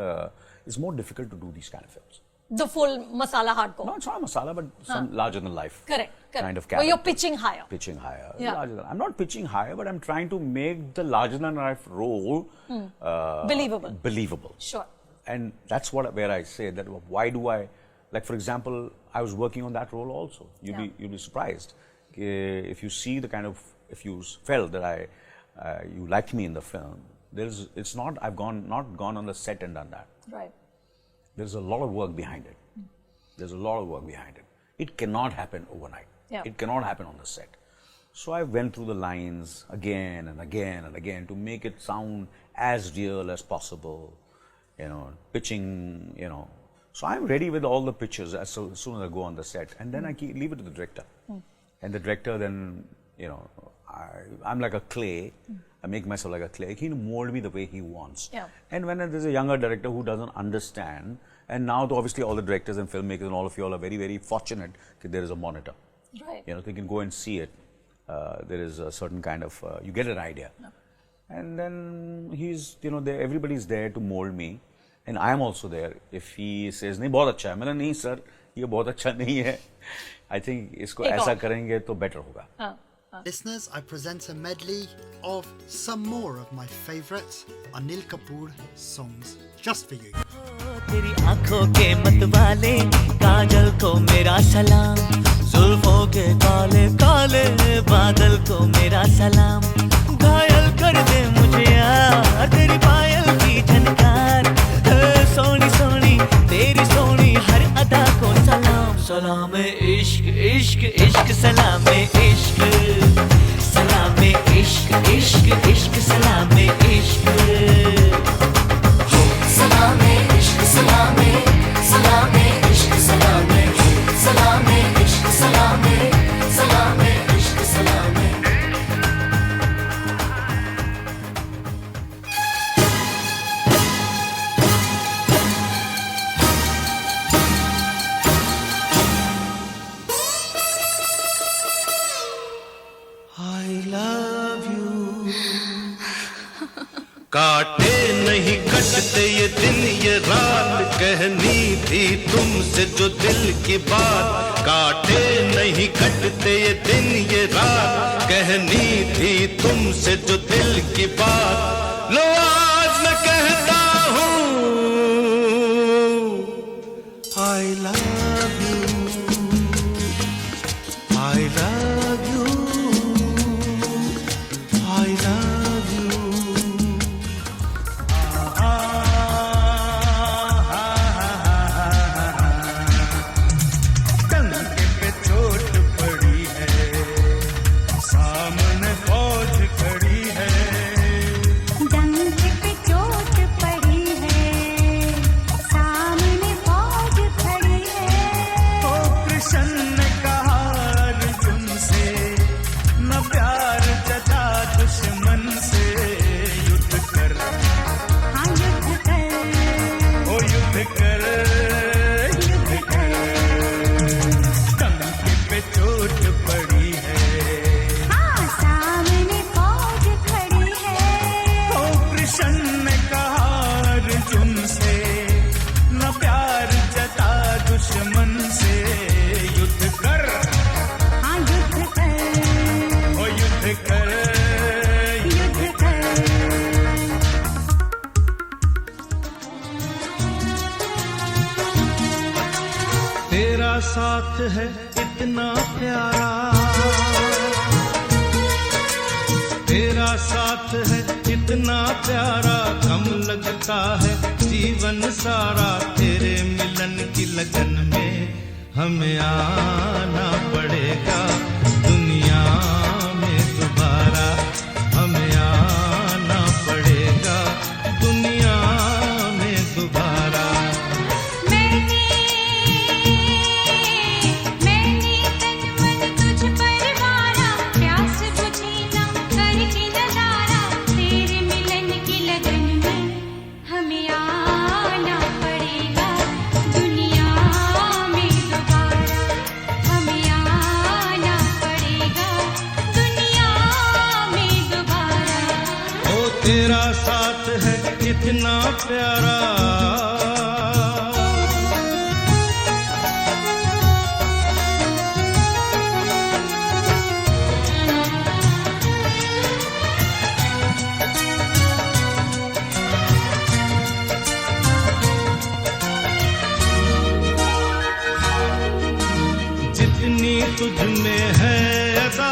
it's more difficult to do these kind of films. The full masala hardcore. No, it's not masala, but some larger than life. Correct. Kind of character. Where you're pitching higher. Yeah. I'm not pitching higher, but I'm trying to make the larger than life role believable. Sure. And that's where I say that why do I, like for example, I was working on that role also. You'll be surprised if you see the kind of, if you felt that you liked me in the film. It's not I've not gone on the set and done that. Right. There's a lot of work behind it. It cannot happen overnight. Yeah. It cannot happen on the set. So I went through the lines again and again and again to make it sound as real as possible. You know, pitching, you know. So I'm ready with all the pictures as soon as I go on the set. And then I leave it to the director. And the director then, you know, I'm like a clay. I make myself like a clay. He mold me the way he wants. Yeah. And when there's a younger director who doesn't understand, and now obviously all the directors and filmmakers and all of you all are very, very fortunate that there is a monitor. Right. You know, they can go and see it. There is a certain kind of, you get an idea. No. And then everybody's there to mold me. And I am also there. If he says, नहीं बहुत अच्छा है, मैंने नहीं sir, ये बहुत अच्छा नहीं है. I think इसको ऐसा करेंगे तो better होगा. Listeners, I present a medley of some more of my favourite Anil Kapoor songs, just for you. तेरी आंखों के मतवाले काजल को मेरा सलाम, जुल्फों के काले काले बादल को मेरा सलाम, घायल कर दे मुझे यार तेरी पायल की झनकार, सोनी सोनी तेरी सोनी हर अदा को सलाम, सलाम इश्क इश्क इश्क सलाम इश्क, सलाम इश्क इश्क इश्क सलाम इश्क, सलाम इश्क सलाम सलाम इश्क सलाम सलाम इश्क सलाम सलाम इश्क सलाम. काटे नहीं कटते ये दिन ये रात, कहनी थी तुमसे जो दिल की बात, काटे नहीं कटते ये दिन ये रात, कहनी थी तुमसे जो दिल की बात, लो आज मैं कहता हूँ I love you, I love you, I love you. डंके साथ है इतना प्यारा, तेरा साथ है इतना प्यारा, कम लगता है जीवन सारा। तेरे मिलन की लगन में हमें आना पड़ेगा दुनिया में दोबारा, हमें आना पड़ेगा दुनिया में दोबारा। मैंने तन मन तुझ पर मारा, प्यास बुझी ना करके नजारा, तेरे मिलन की लगन में हमें आना पड़ेगा दुनिया में दोबारा, हमें आना पड़ेगा दुनिया में दोबारा। ओ तेरा साथ है इतना प्यारा। जितनी तुझ में है अदा,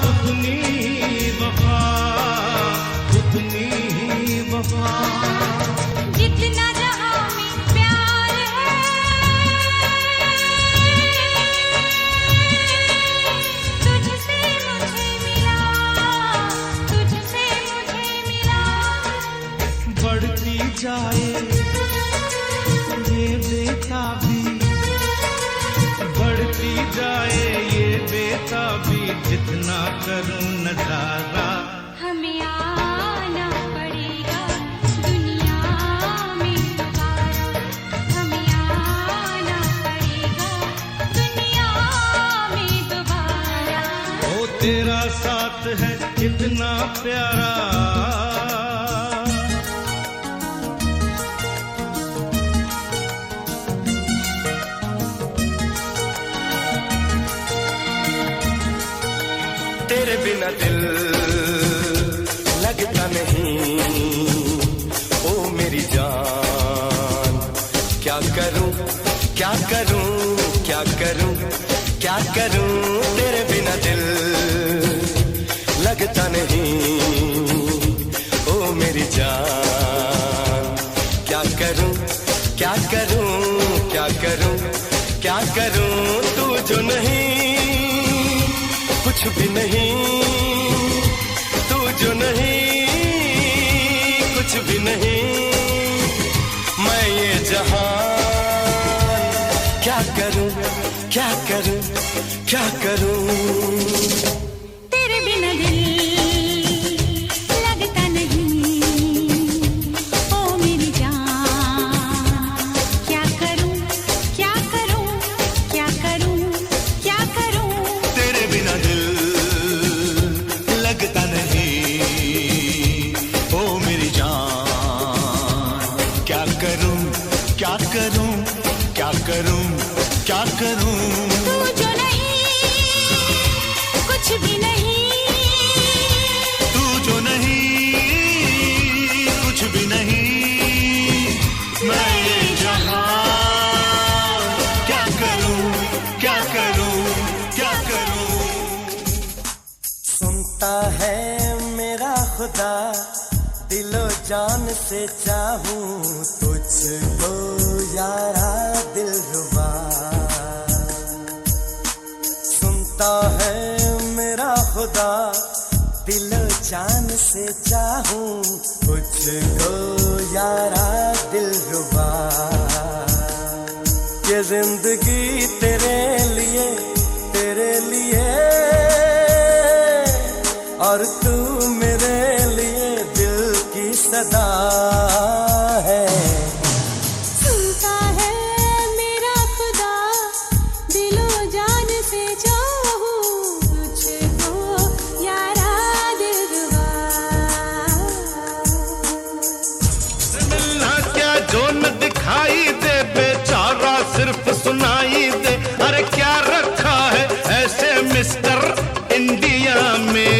उतनी वफा, उतनी ही वफा। जितना जहां में प्यार है, तुझसे मुझे मिला, तुझसे मुझे मिला। बढ़ती जाए ये बेताबी, बढ़ती जाए ये बेताबी, जितना करूं नजारा। हमें आना पड़ेगा दुनिया में दोबारा, हमें आना पड़ेगा दुनिया में दोबारा। ओ तेरा साथ है इतना प्यारा। तेरे बिना दिल लगता नहीं, ओ मेरी जान। क्या करूं क्या करूं क्या करूं क्या करूं, तेरे बिना दिल लगता नहीं, ओ मेरी जान। क्या करूं क्या करूं क्या करूं क्या करूं, तू जो नहीं कुछ भी नहीं, तू जो नहीं कुछ भी नहीं। मैं ये जहान क्या करूं क्या करूं क्या करूं। तेरे बिना दिल लगता नहीं, ओ मेरी जान। क्या करूं क्या करूं क्या करूं क्या करूं, तेरे बिना दिल लगता नहीं, ओ मेरी जान। क्या करूं क्या करूं क्या करूं क्या करूं। तू जो नहीं कुछ भी नहीं, तू जो नहीं कुछ भी नहीं। मैं ये जहान क्या करूं क्या करूं क्या करूं। सुनता है मेरा खुदा, दिलो जान से चाहूं तुझको यारा दिलरुबा। सुनता है मेरा खुदा, दिलो जान से चाहूं तुझको यारा दिलरुबा। ये जिंदगी तेरे लिए और तू मेरे लिए दिल की सदा है। सुनता है मेरा खुदा, दिलो जान से चाहूं तुझको यारा दिलरुबा। मिलना क्या जो न दिखाई दे, बेचारा सिर्फ सुनाई दे। अरे क्या रखा है ऐसे मिस्टर इंडिया में।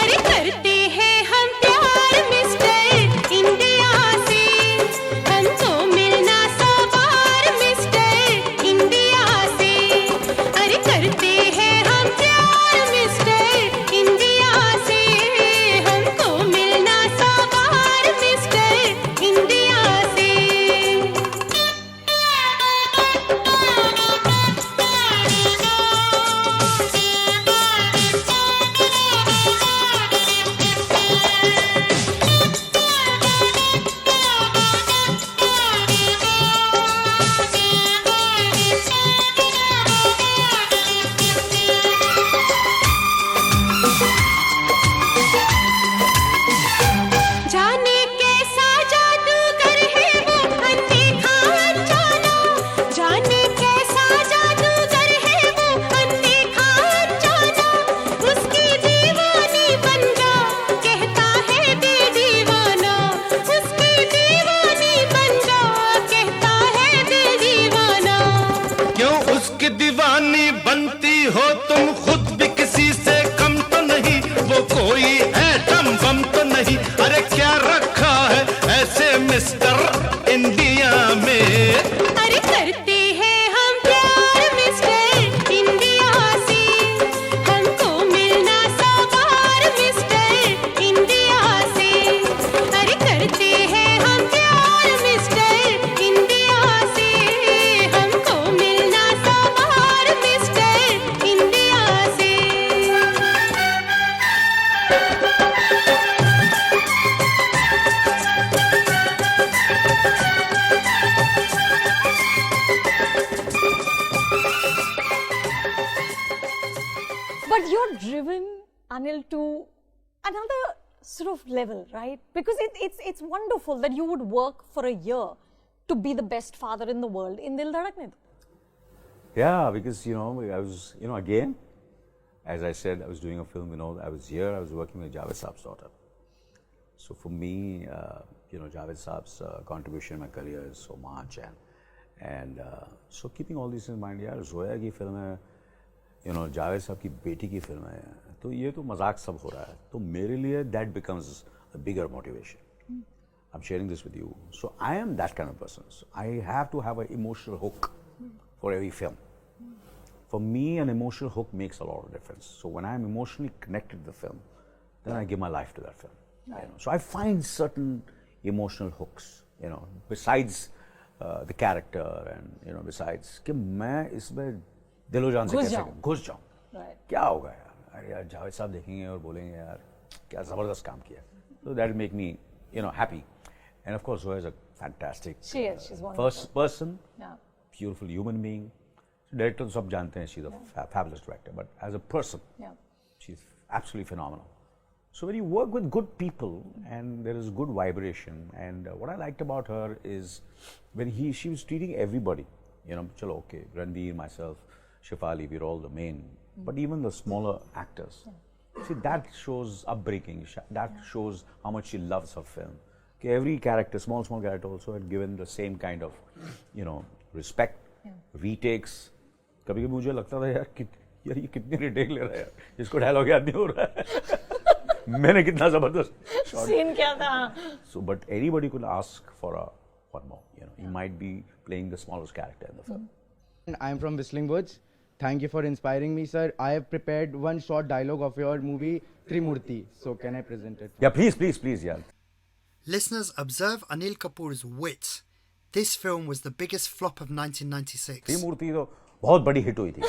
अरे करते हैं हम प्यार मिस्टर इंडिया से, हम तो की दीवानी बनती हो तुम खुद भी किसी से कम तो नहीं, वो कोई एटम बम तो नहीं। अरे क्या रखा है ऐसे मिस्टर इंडिया में? अरे करते हैं हम प्यार मिस्टर इंडिया से, हमको मिलना सवार मिस्टर इंडिया से। अरे करते हैं हम प्यार मिस्टर इंडिया से, हमको मिलना सवार मिस्टर इंडिया से। But you're driven, Anil, to another sort of level, right? Because it's wonderful that you would work for a year to be the best father in the world in Dil Dhadakne Do. Yeah, because, I was, again, as I said, I was doing a film, I was here, I was working with Javed Saab's daughter. So for me, Javed Saab's contribution in my career is so much. And so keeping all this in mind, यार जोया की film है, जावेद साहब की बेटी की film है, तो ये तो मजाक सब हो रहा है, तो मेरे लिए that becomes a bigger motivation. I'm sharing this with you. So I am that kind of person. So I have to have an emotional hook for every film. For me, an emotional hook makes a lot of difference. So when I'm emotionally connected to the film, then I give my life to that film. So I find certain emotional hooks, besides the character and besides कि मैं इसमें दिलो जान से कैसे घुस जाऊँ, क्या होगा यार, अरे यार जावेद साहब देखेंगे और बोलेंगे यार क्या ज़बरदस्त काम किया, so that make me happy. And of course Zoya is a fantastic She's wonderful. first person, beautiful human being. Director तो सब जानते हैं, she's a fabulous director, but as a person, she's absolutely phenomenal. So when you work with good people and there is good vibration, and what I liked about her is when she was treating everybody, chalo okay, Ranveer, myself, Shefali, we're all the main, but even the smaller actors, see that shows upbringing, that shows how much she loves her film. Okay, every character, small character also had given the same kind of, respect, retakes. कभी कभी मुझे लगता था यार ये कितने retake ले रहा है यार, इसको डायलॉग याद नहीं हो रहा है, मैंने कितना जबरदस्त सीन क्या था. So but anybody could ask for one more, he might be playing the smallest character in the film. I am from Whistling Woods. Thank you for inspiring me, sir. I have prepared one short dialogue of your movie Trimurti. So can I present it? Yeah, please, yeah. Listeners, observe Anil Kapoor's wit. This film was the biggest flop of 1996. Trimurti तो बहुत बड़ी hit हुई थी.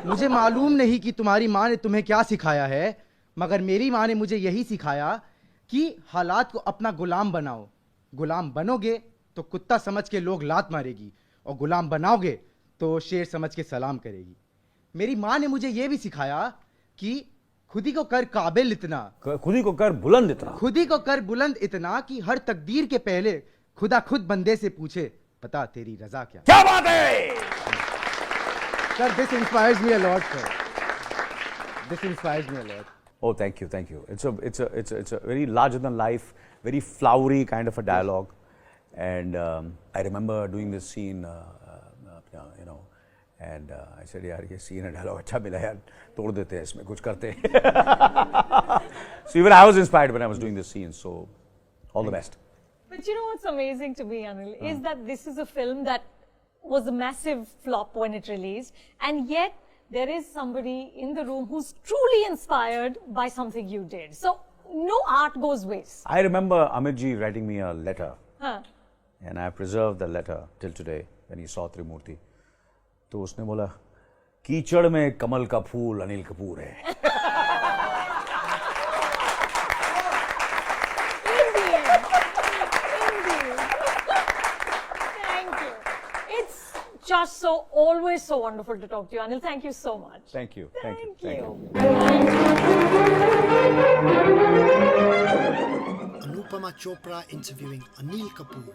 मुझे मालूम नहीं कि तुम्हारी माँ ने तुम्हें क्या सिखाया है, मगर मेरी माँ ने मुझे यही सिखाया कि हालात को अपना गुलाम बनाओ. गुलाम बनोगे तो कुत्ता समझ के लोग लात मारेगी, और गुलाम बनाओगे तो शेर समझ के सलाम करेगी. मेरी माँ ने मुझे यह भी सिखाया कि खुदी को कर काबिल इतना, खुदी को कर बुलंद इतना, खुदी को कर बुलंद इतना कि हर तकदीर के पहले खुदा खुद बंदे से पूछे बता तेरी रजा क्या. क्या बात है. Sir, this inspires me a lot, sir. This inspires me a lot. Oh, thank you. It's a very larger than life, very flowery kind of a dialogue. And I remember doing this scene, and I said, yaar, ye scene and dialogue acha mila yaar, tod dete hain isme, kuch karte hain. So even I was inspired when I was doing this scene, so all the best. But you know what's amazing to me, Anil, is that this is a film that was a massive flop when it released, and yet there is somebody in the room who's truly inspired by something you did. So no art goes waste. I remember Amit ji writing me a letter. Huh. And I preserved the letter till today when he saw Trimurti. तो उसने बोला कीचड़ में कमल का फूल अनिल कपूर है. Thank you. It's just always so wonderful to talk to you, Anil. Thank you so much. Thank you. Thank you. Anup Nirupama Chopra interviewing Anil Kapoor.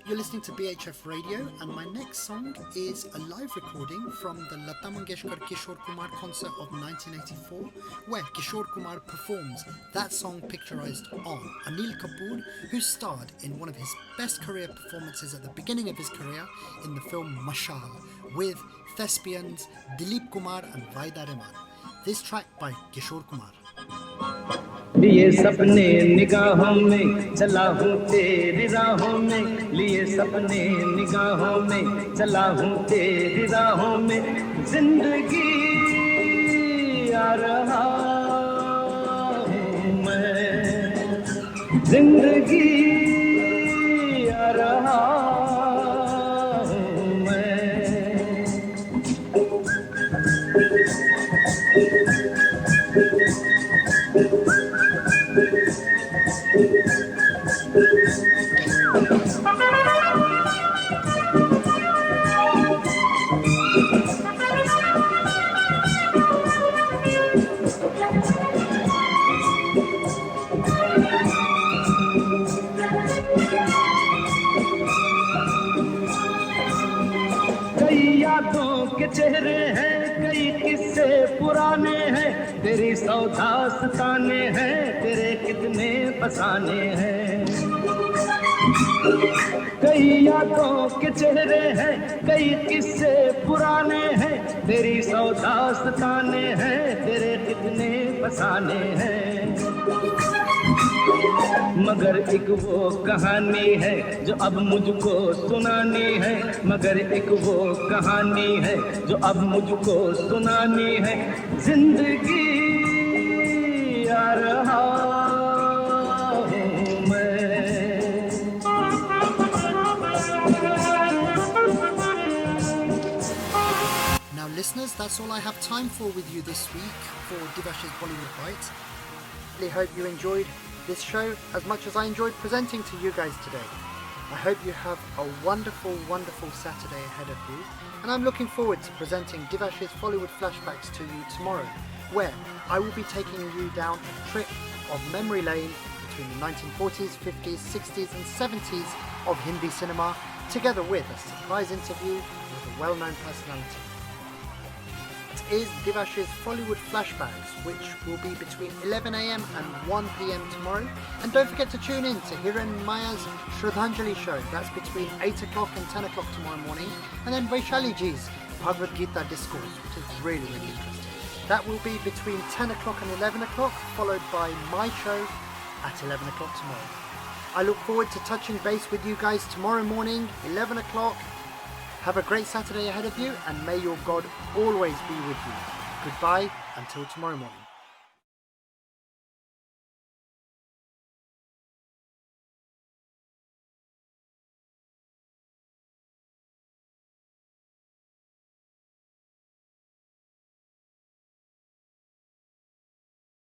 You're listening to BHF Radio, and my next song is a live recording from the Lata Mangeshkar Kishore Kumar concert of 1984, where Kishore Kumar performs that song picturized on Anil Kapoor, who starred in one of his best career performances at the beginning of his career in the film Mashal, with thespians Dilip Kumar and Vaida Rehman. This track by Kishore Kumar. लिए सपने निगाहों में चला हूँ तेरी राहों में, लिए सपने निगाहों में चला हूँ तेरी राहों में, जिंदगी आ रहा हूँ मैं, जिंदगी आ रहा हूँ मैं। कई यादों के चेहरे हैं, कई किस्से पुराने हैं, तेरी सौदास्ताने हैं, तेरे कितने फसाने हैं। कई यादों के चेहरे हैं, कई किस्से पुराने हैं, तेरी सौदास्ताने हैं, तेरे कितने फसाने हैं। मगर एक वो कहानी है जो अब मुझको सुनानी है, मगर एक वो कहानी है जो अब मुझको सुनानी है, जिंदगी आ रहा हूँ मैं। Now listeners, that's all I have time for with you this week for Divash's Bollywood Bites. I hope you enjoyed this show as much as I enjoyed presenting to you guys today. I hope you have a wonderful, wonderful Saturday ahead of you, and I'm looking forward to presenting Divash's Bollywood flashbacks to you tomorrow, where I will be taking you down a trip of memory lane between the 1940s, 50s, 60s and 70s of Hindi cinema, together with a surprise interview with a well-known personality. It is Divash's Bollywood flashbacks, which will be between 11 AM and 1 PM tomorrow. And don't forget to tune in to Hiran Maya's Shraddhanjali show. That's between 8 o'clock and 10 o'clock tomorrow morning. And then Vaishali Ji's Bhagavad Gita Discourse, which is really, really interesting. That will be between 10 o'clock and 11 o'clock, followed by my show at 11 o'clock tomorrow. I look forward to touching base with you guys tomorrow morning, 11 o'clock. Have a great Saturday ahead of you, and may your God always be with you. Goodbye until tomorrow morning.